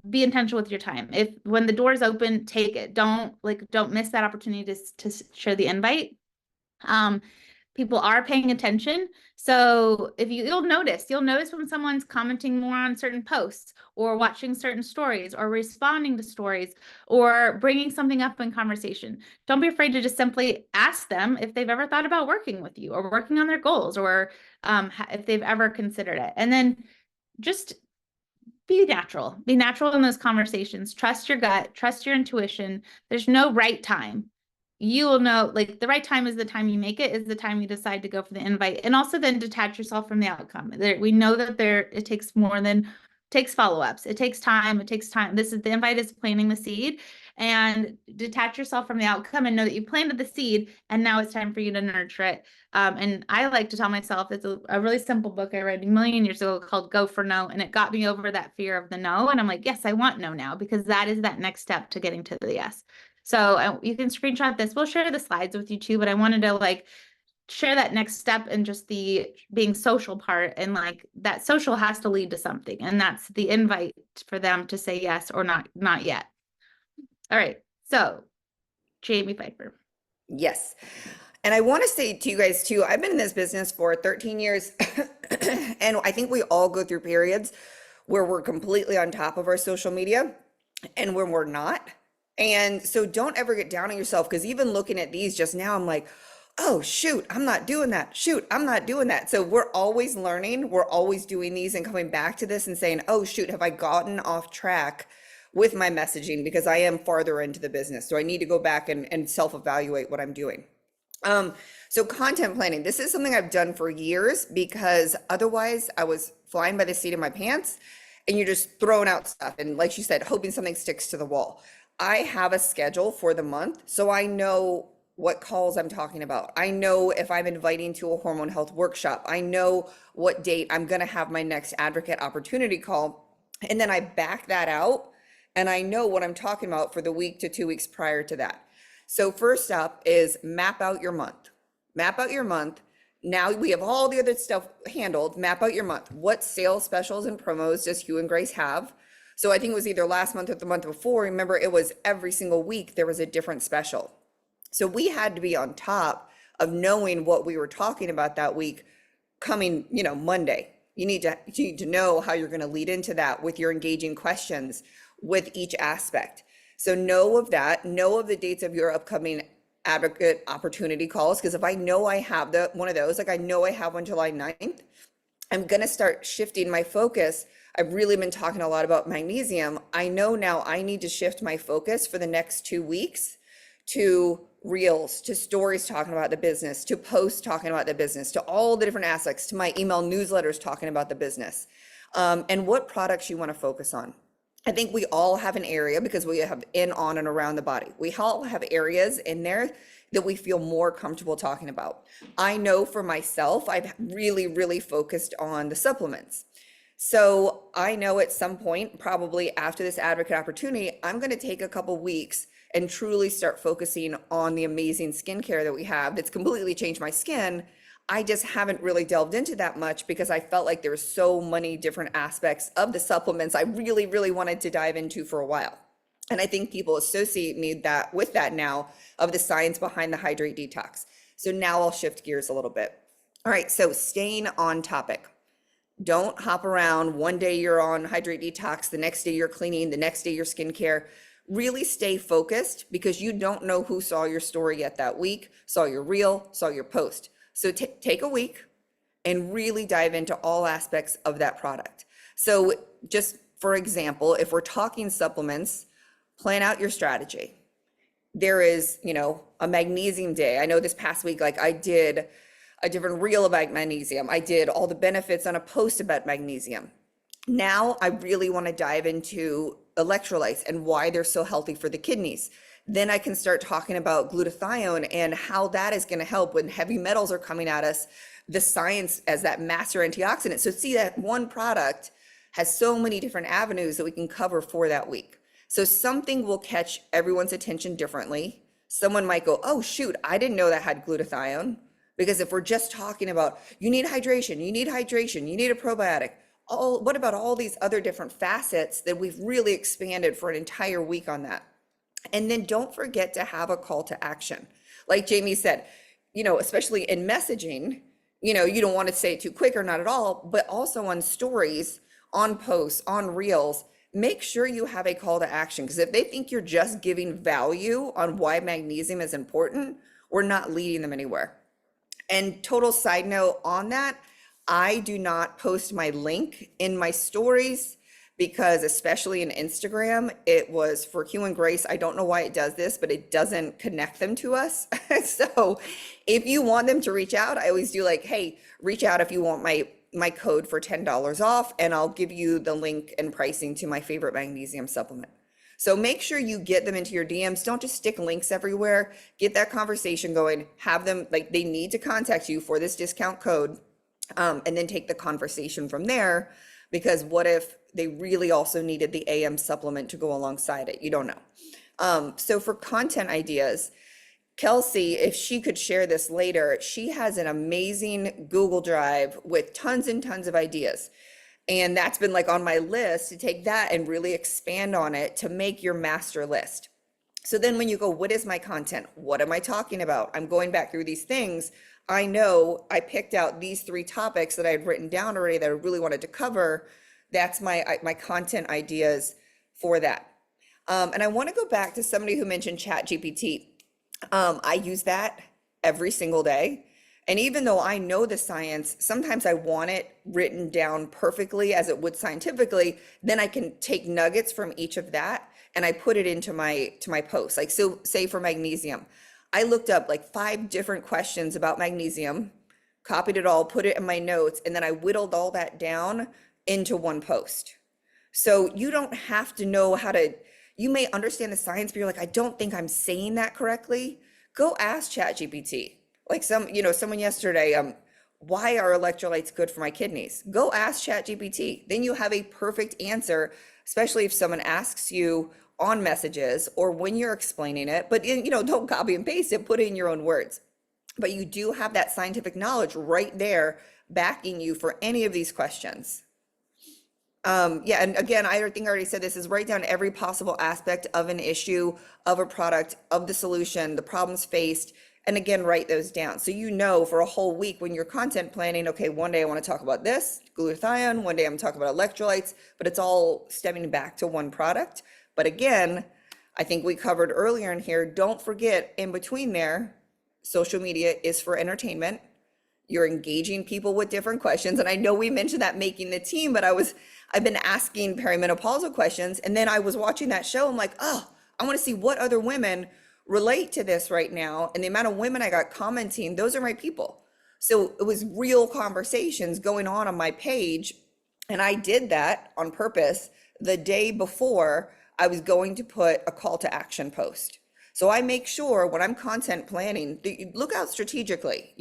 be intentional with your time. When the door's open, take it. Don't miss that opportunity to share the invite. People are paying attention. So if you'll notice when someone's commenting more on certain posts or watching certain stories or responding to stories or bringing something up in conversation. Don't be afraid to just simply ask them if they've ever thought about working with you or working on their goals, or if they've ever considered it. And then just be natural in those conversations. Trust your gut, trust your intuition. There's no right time. You will know, the right time is the time you make it, is the time you decide to go for the invite. And also then detach yourself from the outcome. We know that it takes more than takes follow-ups. It takes time. It takes time. The invite is planting the seed, and detach yourself from the outcome and know that you planted the seed and now it's time for you to nurture it. And I like to tell myself, it's a really simple book I read a million years ago called Go for No. And it got me over that fear of the no. And I'm like, yes, I want no now, because that is that next step to getting to the yes. So you can screenshot this. We'll share the slides with you too, but I wanted to like share that next step and just the being social part, and like that social has to lead to something, and that's the invite for them to say yes or not yet. All right, so Jamie Pfeiffer. Yes. And I want to say to you guys too, I've been in this business for 13 years and I think we all go through periods where we're completely on top of our social media and when we're not. And so don't ever get down on yourself, because even looking at these just now, I'm like, oh, shoot, I'm not doing that. Shoot, I'm not doing that. So we're always learning. We're always doing these and coming back to this and saying, oh, shoot, have I gotten off track with my messaging because I am farther into the business? So I need to go back and self-evaluate what I'm doing. So content planning, this is something I've done for years, because otherwise I was flying by the seat of my pants and you're just throwing out stuff. And like she said, hoping something sticks to the wall. I have a schedule for the month, so I know what calls I'm talking about. I know if I'm inviting to a hormone health workshop. I know what date I'm going to have my next advocate opportunity call. And then I back that out and I know what I'm talking about for the week to 2 weeks prior to that. So first up is map out your month. Map out your month. Now we have all the other stuff handled. Map out your month. What sales specials and promos does Hugh and Grace have? So I think it was either last month or the month before. Remember, it was every single week there was a different special. So we had to be on top of knowing what we were talking about that week coming, Monday. You need to know how you're going to lead into that with your engaging questions with each aspect. So know of that, know of the dates of your upcoming advocate opportunity calls. Because if I know I have one of those, like I know I have one July 9th, I'm going to start shifting my focus. I've really been talking a lot about magnesium. I know now I need to shift my focus for the next 2 weeks to reels, to stories talking about the business, to posts talking about the business, to all the different aspects, to my email newsletters talking about the business, and what products you want to focus on. I think we all have an area, because we have in, on, and around the body. We all have areas in there that we feel more comfortable talking about. I know for myself, I've really, really focused on the supplements. So I know at some point, probably after this advocate opportunity, I'm going to take a couple weeks and truly start focusing on the amazing skincare that we have that's completely changed my skin. I just haven't really delved into that much because I felt like there were so many different aspects of the supplements I really, really wanted to dive into for a while. And I think people associate me with that now, of the science behind the hydrate detox. So now I'll shift gears a little bit. All right, so staying on topic. Don't hop around. One day you're on hydrate detox, the next day you're cleaning, the next day you're skincare. Really stay focused, because you don't know who saw your story yet that week, saw your reel, saw your post. So take a week and really dive into all aspects of that product. So just for example, if we're talking supplements, plan out your strategy. There is, a magnesium day. I know this past week, like I did a different reel about magnesium. I did all the benefits on a post about magnesium. Now I really want to dive into electrolytes and why they're so healthy for the kidneys. Then I can start talking about glutathione and how that is going to help when heavy metals are coming at us, the science as that master antioxidant. So see that one product has so many different avenues that we can cover for that week. So something will catch everyone's attention differently. Someone might go, oh, shoot, I didn't know that had glutathione. Because if we're just talking about, you need hydration, you need a probiotic, what about all these other different facets that we've really expanded for an entire week on that? And then don't forget to have a call to action. Like Jamie said, especially in messaging, you don't want to say it too quick or not at all, but also on stories, on posts, on reels, make sure you have a call to action. Because if they think you're just giving value on why magnesium is important, we're not leading them anywhere. And total side note on that, I do not post my link in my stories, because especially in Instagram, it was for Hugh and Grace. I don't know why it does this, but it doesn't connect them to us. So if you want them to reach out, I always do like, hey, reach out if you want my my code for $10 off, and I'll give you the link and pricing to my favorite magnesium supplement. So make sure you get them into your DMs. Don't just stick links everywhere. Get that conversation going. Have them, like, they need to contact you for this discount code, and then take the conversation from there, because what if they really also needed the AM supplement to go alongside it? You don't know. So for content ideas, Kelsey, if she could share this later, she has an amazing Google Drive with tons and tons of ideas. And that's been like on my list to take that and really expand on it to make your master list. So then when you go, what is my content? What am I talking about? I'm going back through these things. I know I picked out these 3 topics that I had written down already that I really wanted to cover. That's my content ideas for that. And I want to go back to somebody who mentioned ChatGPT. I use that every single day. And even though I know the science, sometimes I want it written down perfectly as it would scientifically. Then I can take nuggets from each of that and I put it into my post. Like, so say for magnesium, I looked up like 5 different questions about magnesium, copied it all, put it in my notes, and then I whittled all that down into one post. So you don't have to know how to, you may understand the science, but you're like, I don't think I'm saying that correctly. Go ask ChatGPT. Like someone yesterday, why are electrolytes good for my kidneys? Go ask ChatGPT. Then you have a perfect answer, especially if someone asks you on messages or when you're explaining it. But don't copy and paste it, put it in your own words. But you do have that scientific knowledge right there backing you for any of these questions. Yeah, and again, I think I already said this, is write down every possible aspect of an issue, of a product, of the solution, the problems faced, and again, write those down. So for a whole week when you're content planning, okay, one day I want to talk about this, glutathione, one day I'm talking about electrolytes, but it's all stemming back to one product. But again, I think we covered earlier in here, don't forget in between there, social media is for entertainment. You're engaging people with different questions. And I know we mentioned that making the team, but I've been asking perimenopausal questions. And then I was watching that show. I'm like, oh, I want to see what other women relate to this right now. And the amount of women I got commenting, those are my people. So it was real conversations going on my page. And I did that on purpose the day before I was going to put a call to action post. So I make sure when I'm content planning, look out strategically,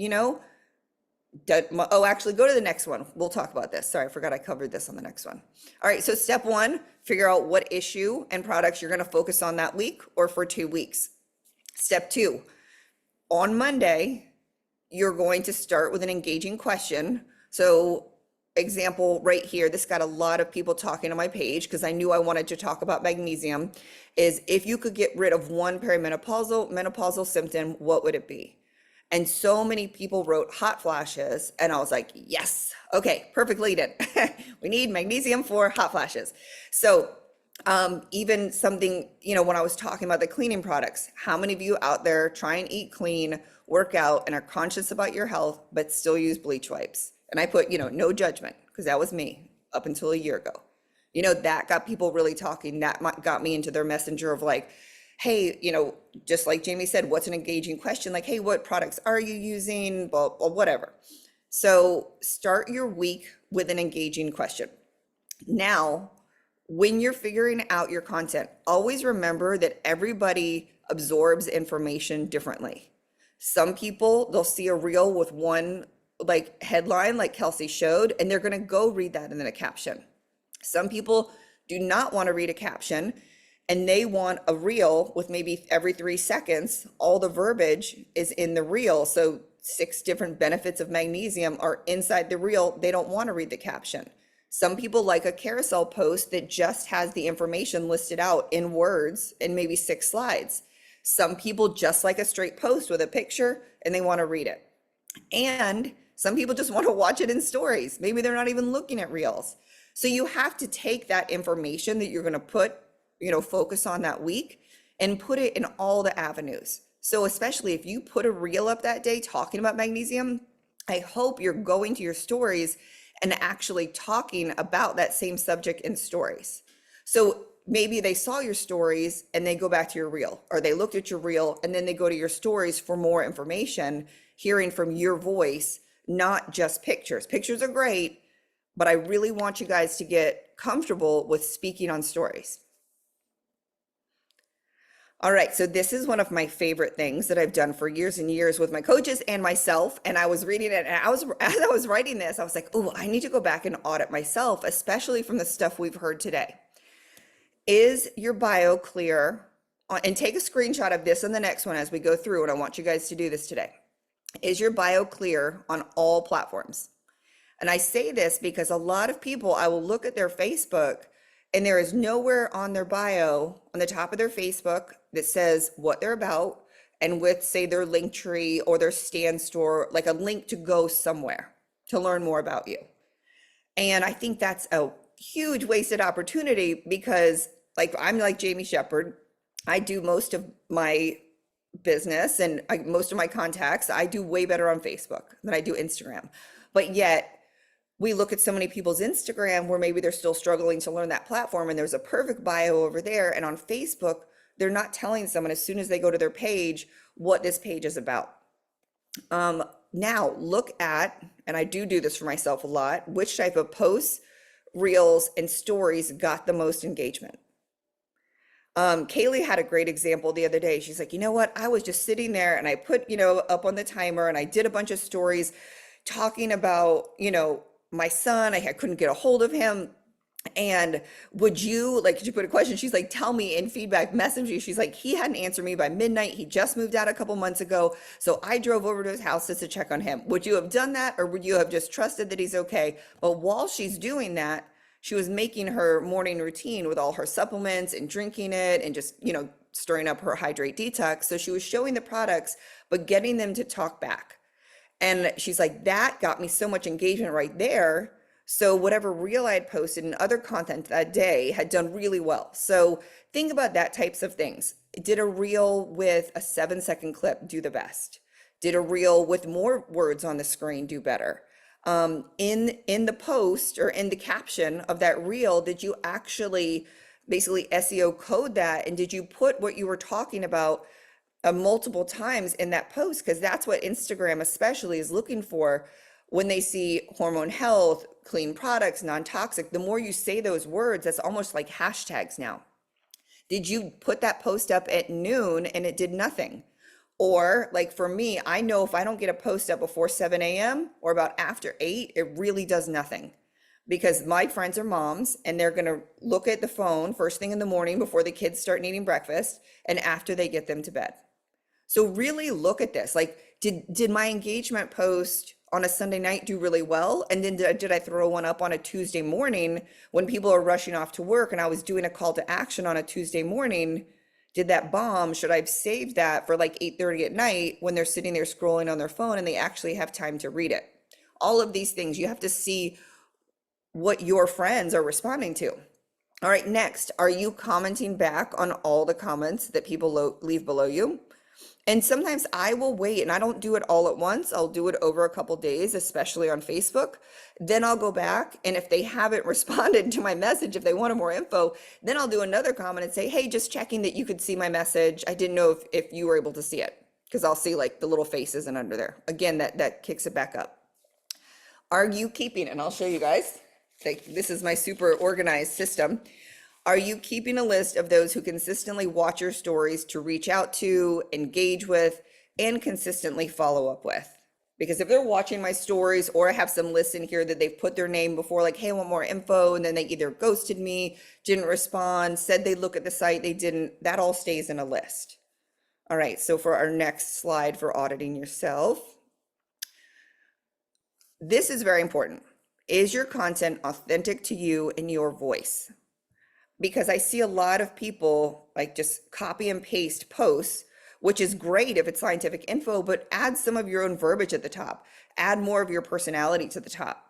actually go to the next one. We'll talk about this. Sorry, I forgot I covered this on the next one. All right, so step 1, figure out what issue and products you're going to focus on that week or for 2 weeks. Step 2, on Monday, you're going to start with an engaging question. So example right here, this got a lot of people talking on my page because I knew I wanted to talk about magnesium, is if you could get rid of one menopausal symptom, what would it be? And so many people wrote hot flashes, and I was like, yes, okay, perfect lead in. We need magnesium for hot flashes. So even something, when I was talking about the cleaning products, how many of you out there try and eat clean, work out, and are conscious about your health, but still use bleach wipes? And I put, no judgment, because that was me up until a year ago. That got people really talking. That got me into their messenger of like, hey, just like Jamie said, what's an engaging question? Like, hey, what products are you using? Well, whatever. So start your week with an engaging question. Now, when you're figuring out your content, always remember that everybody absorbs information differently. Some people, they'll see a reel with one like headline like Kelsey showed, and they're going to go read that and then a caption. Some people do not want to read a caption, and they want a reel with maybe every 3 seconds, all the verbiage is in the reel. So 6 different benefits of magnesium are inside the reel. They don't want to read the caption. Some people like a carousel post that just has the information listed out in words and maybe 6 slides. Some people just like a straight post with a picture and they want to read it. And some people just want to watch it in stories. Maybe they're not even looking at reels. So you have to take that information that you're going to put focus on that week and put it in all the avenues. So especially if you put a reel up that day talking about magnesium, I hope you're going to your stories and actually talking about that same subject in stories. So maybe they saw your stories and they go back to your reel, or they looked at your reel and then they go to your stories for more information, hearing from your voice, not just pictures. Pictures are great, but I really want you guys to get comfortable with speaking on stories. All right, so this is one of my favorite things that I've done for years and years with my coaches and myself. And I was reading it, and as I was writing this, I was like, oh, I need to go back and audit myself, especially from the stuff we've heard today. Is your bio clear? And take a screenshot of this and the next one as we go through, and I want you guys to do this today. Is your bio clear on all platforms? And I say this because a lot of people, I will look at their Facebook and there is nowhere on their bio on the top of their Facebook that says what they're about, and with, say, their link tree or their stand store, like a link to go somewhere to learn more about you. And I think that's a huge wasted opportunity, because like I'm like Jamie Shepard. I do most of my business and most of my contacts, I do way better on Facebook than I do Instagram. But yet we look at so many people's Instagram where maybe they're still struggling to learn that platform, and there's a perfect bio over there. And on Facebook, they're not telling someone as soon as they go to their page what this page is about. Now look at, and I do this for myself a lot, which type of posts, reels, and stories got the most engagement. Kaylee had a great example the other day. She's like, you know what? I was just sitting there and I put, up on the timer, and I did a bunch of stories talking about, my son. I couldn't get a hold of him. And would you, could you put a question? She's like, tell me in feedback, message you. She's like, he hadn't answered me by midnight. He just moved out a couple months ago. So I drove over to his house just to check on him. Would you have done that, or would you have just trusted that he's okay? But while she's doing that, she was making her morning routine with all her supplements and drinking it and just, stirring up her hydrate detox. So she was showing the products, but getting them to talk back. And she's like, that got me so much engagement right there. So whatever reel I had posted and other content that day had done really well. So think about that types of things. Did a reel with a 7-second clip do the best? Did a reel with more words on the screen do better? In the post or in the caption of that reel, did you actually basically SEO code that? And did you put what you were talking about multiple times in that post? Because that's what Instagram especially is looking for when they see hormone health, clean products, non-toxic. The more you say those words, that's almost like hashtags now. Did you put that post up at noon and it did nothing? Or like for me, I know if I don't get a post up before 7 a.m. or about after 8, it really does nothing, because my friends are moms and they're going to look at the phone first thing in the morning before the kids start eating breakfast and after they get them to bed. So really look at this. Like, did my engagement post on a Sunday night do really well? And then did I throw one up on a Tuesday morning when people are rushing off to work and I was doing a call to action on a Tuesday morning? Did that bomb? Should I have saved that for like 8:30 at night when they're sitting there scrolling on their phone and they actually have time to read it? All of these things, you have to see what your friends are responding to. All right, next, are you commenting back on all the comments that people leave below you? And sometimes I will wait, and I don't do it all at once. I'll do it over a couple days, especially on Facebook. Then I'll go back, and if they haven't responded to my message, if they wanted more info, then I'll do another comment and say, hey, just checking that you could see my message. I didn't know if you were able to see it, because I'll see like the little faces and under there. Again, that kicks it back up. Are you keeping, and I'll show you guys, this is my super organized system. Are you keeping a list of those who consistently watch your stories to reach out to, engage with, and consistently follow up with? Because if they're watching my stories, or I have some lists in here that they've put their name before, like, hey, I want more info, and then they either ghosted me, didn't respond, said they'd look at the site, they didn't, that all stays in a list. All right, so for our next slide for auditing yourself, this is very important. Is your content authentic to you and your voice? Because I see a lot of people like just copy and paste posts, which is great if it's scientific info, but add some of your own verbiage at the top, add more of your personality to the top.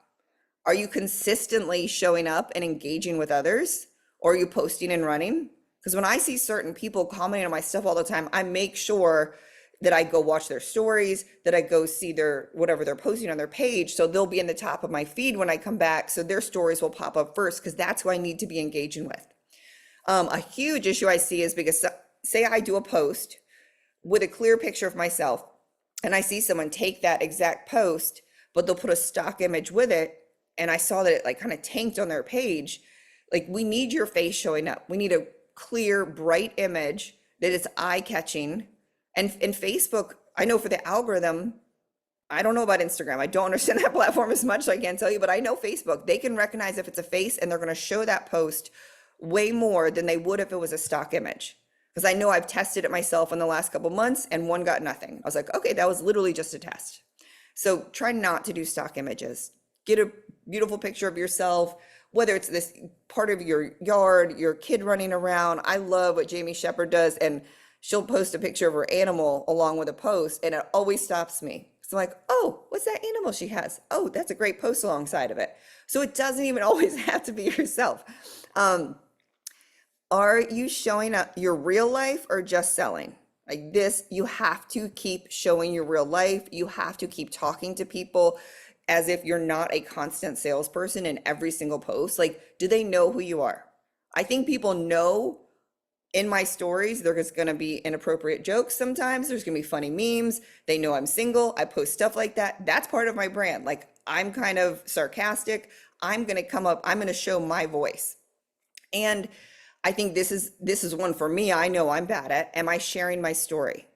Are you consistently showing up and engaging with others? Or are you posting and running? Because when I see certain people commenting on my stuff all the time, I make sure that I go watch their stories, that I go see their whatever they're posting on their page. So they'll be in the top of my feed when I come back. So their stories will pop up first, because that's who I need to be engaging with. A huge issue I see is because say I do a post with a clear picture of myself and I see someone take that exact post, but they'll put a stock image with it. And I saw that it like kind of tanked on their page. Like, we need your face showing up. We need a clear, bright image that is eye-catching. And Facebook, I know for the algorithm, I don't know about Instagram. I don't understand that platform as much, so I can't tell you, but I know Facebook, they can recognize if it's a face, and they're going to show that post way more than they would if it was a stock image. Because I know I've tested it myself in the last couple months, and one got nothing. I was like, okay, that was literally just a test. So try not to do stock images. Get a beautiful picture of yourself, whether it's this part of your yard, your kid running around. I love what Jamie Shepherd does, and she'll post a picture of her animal along with a post, and it always stops me. So I'm like, oh, what's that animal she has? Oh, that's a great post alongside of it. So it doesn't even always have to be yourself. Are you showing up your real life or just selling? Like this, you have to keep showing your real life. You have to keep talking to people as if you're not a constant salesperson in every single post. Like, do they know who you are? I think people know in my stories, there's going to be inappropriate jokes sometimes. There's going to be funny memes. They know I'm single. I post stuff like that. That's part of my brand. Like, I'm kind of sarcastic. I'm going to come up, I'm going to show my voice. And I think this is one for me. I know I'm bad at. Am I sharing my story?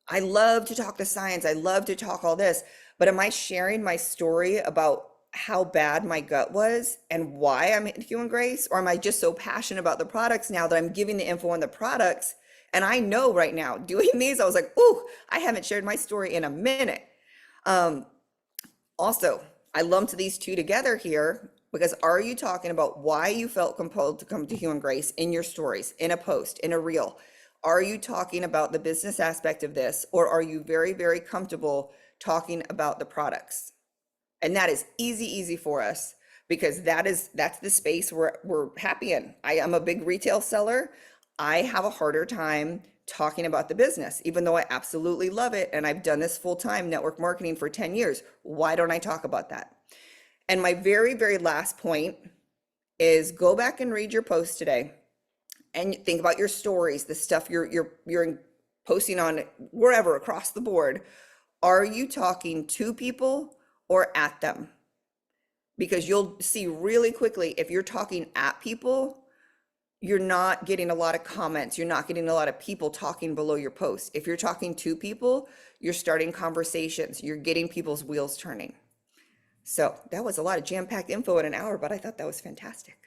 I love to talk the science. I love to talk all this, but am I sharing my story about how bad my gut was and why I'm in Hue and Grace? Or am I just so passionate about the products now that I'm giving the info on the products? And I know right now doing these, I was like, ooh, I haven't shared my story in a minute. Also, I lumped these two together here because are you talking about why you felt compelled to come to Hue and Grace in your stories, in a post, in a reel? Are you talking about the business aspect of this, or are you very, very comfortable talking about the products? And that is easy for us because that's the space we're happy in. I am a big retail seller. I have a harder time talking about the business, even though I absolutely love it. And I've done this full-time network marketing for 10 years. Why don't I talk about that? And my very, very last point is go back and read your post today and think about your stories, the stuff you're posting on wherever across the board. Are you talking to people or at them? Because you'll see really quickly if you're talking at people, you're not getting a lot of comments. You're not getting a lot of people talking below your post. If you're talking to people, you're starting conversations. You're getting people's wheels turning. So that was a lot of jam-packed info in an hour, but I thought that was fantastic.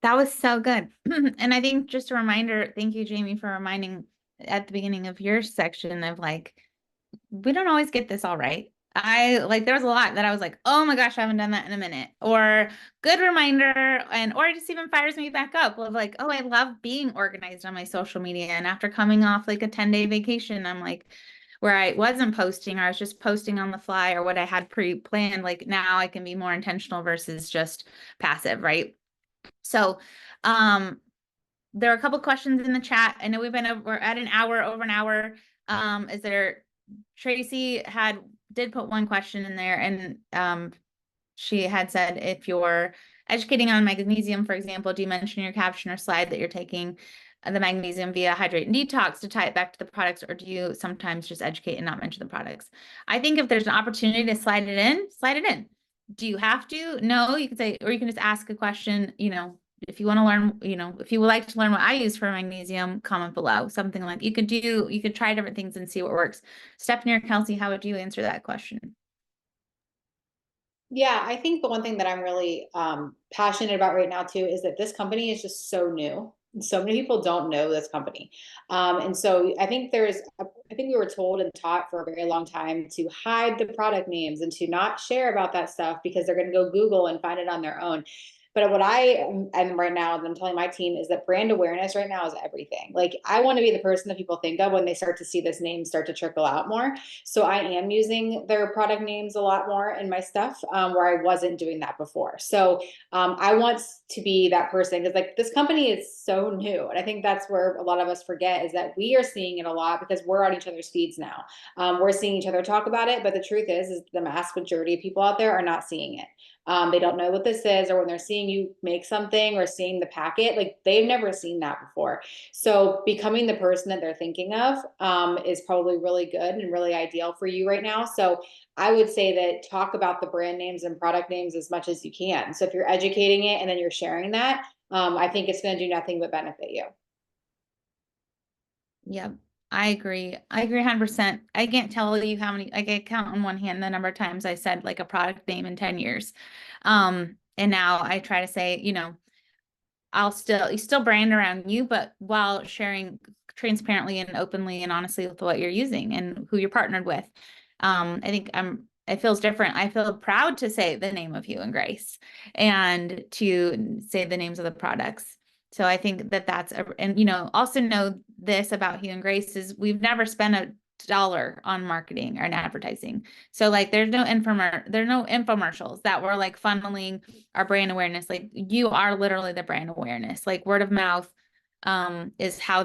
That was so good. And I think just a reminder, thank you, Jamie, for reminding at the beginning of your section of like, we don't always get this all right. There was a lot that I was like, oh my gosh, I haven't done that in a minute, or good reminder. Or it just even fires me back up of like, oh, I love being organized on my social media. And after coming off like a 10-day vacation, I'm like, where I wasn't posting, or I was just posting on the fly or what I had pre-planned, like now I can be more intentional versus just passive, right? So, there are a couple questions in the chat. I know we're at an hour, over an hour. Tracy did put one question in there, and she had said, if you're educating on magnesium, for example, do you mention in your caption or slide that you're taking the magnesium via hydrate and detox to tie it back to the products, or do you sometimes just educate and not mention the products? I think if there's an opportunity to slide it in. Do you have to? No, you can say, or you can just ask a question, if you want to learn, if you would like to learn what I use for magnesium, comment below. Something like you could try different things and see what works. Stephanie or Kelsey, how would you answer that question? Yeah, I think the one thing that I'm really passionate about right now too is that this company is just so new. So many people don't know this company. And so I think I think we were told and taught for a very long time to hide the product names and to not share about that stuff because they're going to go Google and find it on their own. But what I am right now, I'm telling my team, is that brand awareness right now is everything. Like, I want to be the person that people think of when they start to see this name start to trickle out more. So I am using their product names a lot more in my stuff, where I wasn't doing that before. So I want to be that person, because like this company is so new. And I think that's where a lot of us forget, is that we are seeing it a lot because we're on each other's feeds now. We're seeing each other talk about it. But the truth is the vast majority of people out there are not seeing it. They don't know what this is, or when they're seeing you make something or seeing the packet, like they've never seen that before. So becoming the person that they're thinking of is probably really good and really ideal for you right now. So I would say that talk about the brand names and product names as much as you can. So if you're educating it and then you're sharing that, I think it's going to do nothing but benefit you. Yep. I agree. I agree 100%. I can't tell you how many, I can count on one hand the number of times I said like a product name in 10 years. And now I try to say, you know, you still brand around you, but while sharing transparently and openly and honestly with what you're using and who you're partnered with. I think it feels different. I feel proud to say the name of Hue and Grace and to say the names of the products. So I think that and you know, also know this about Hue and Grace is we've never spent a dollar on marketing or advertising. So like there's no infomercials that were like funneling our brand awareness. Like you are literally the brand awareness. Like word of mouth is how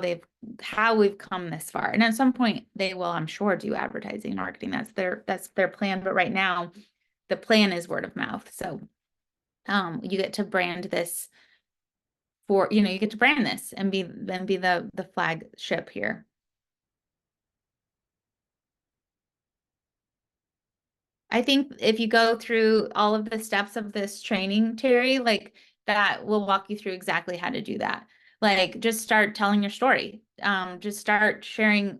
we've come this far. And at some point they will, I'm sure, do advertising, marketing. That's their plan. But right now the plan is word of mouth. So you get to brand this you get to brand this and be the flagship here. I think if you go through all of the steps of this training, Terry, like that will walk you through exactly how to do that. Like just start telling your story. Just start sharing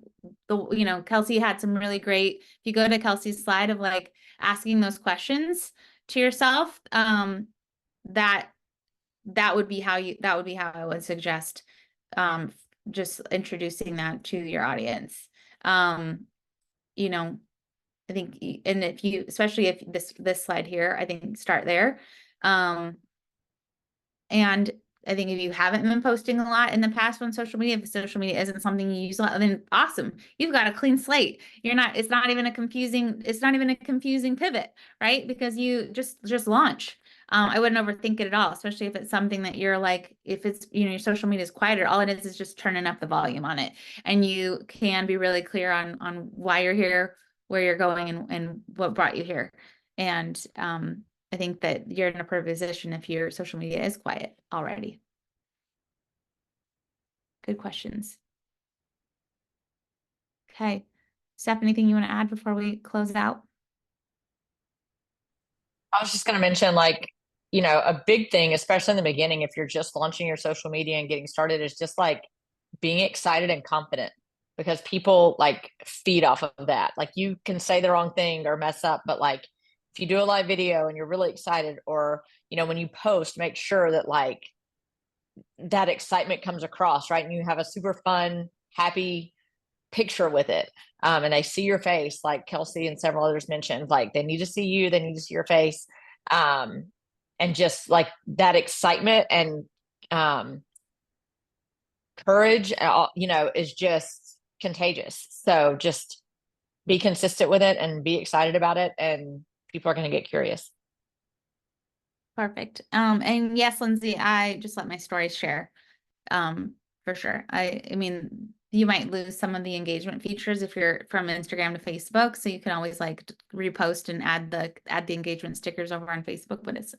Kelsey had some really great, if you go to Kelsey's slide of like asking those questions to yourself, that would be how I would suggest just introducing that to your audience. You know, I think, and if you, especially if this slide here, I think start there. And I think if you haven't been posting a lot in the past on social media, if social media isn't something you use a lot, then awesome. You've got a clean slate. It's not even a confusing pivot, right? Because you just launch. I wouldn't overthink it at all, especially if it's something that you're like, if it's, your social media is quieter, all it is just turning up the volume on it. And you can be really clear on why you're here, where you're going, and what brought you here. And I think that you're in a perfect position if your social media is quiet already. Good questions. Okay. Steph, anything you want to add before we close out? I was just going to mention, like, a big thing, especially in the beginning, if you're just launching your social media and getting started, is just like being excited and confident, because people like feed off of that. Like you can say the wrong thing or mess up, but like if you do a live video and you're really excited, or, when you post, make sure that like that excitement comes across, right? And you have a super fun, happy picture with it. And they see your face, like Kelsey and several others mentioned, like they need to see you, they need to see your face. And just like that excitement and courage, is just contagious. So just be consistent with it and be excited about it, and people are going to get curious. Perfect. And yes, Lindsay, I just let my stories share. For sure. I mean, you might lose some of the engagement features if you're from Instagram to Facebook. So you can always like repost and add the engagement stickers over on Facebook, but it's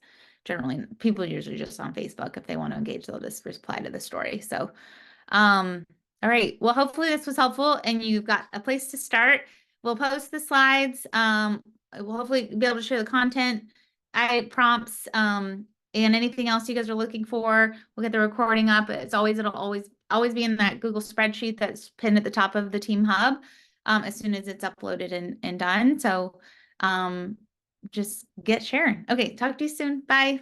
generally people usually just on Facebook. If they want to engage, they'll just reply to the story. So, all right. Well, hopefully this was helpful and you've got a place to start. We'll post the slides. We'll hopefully be able to share the content, prompts, and anything else you guys are looking for. We'll get the recording up. It'll always be in that Google spreadsheet that's pinned at the top of the Team Hub as soon as it's uploaded and done. So just get sharing. Okay, talk to you soon. Bye.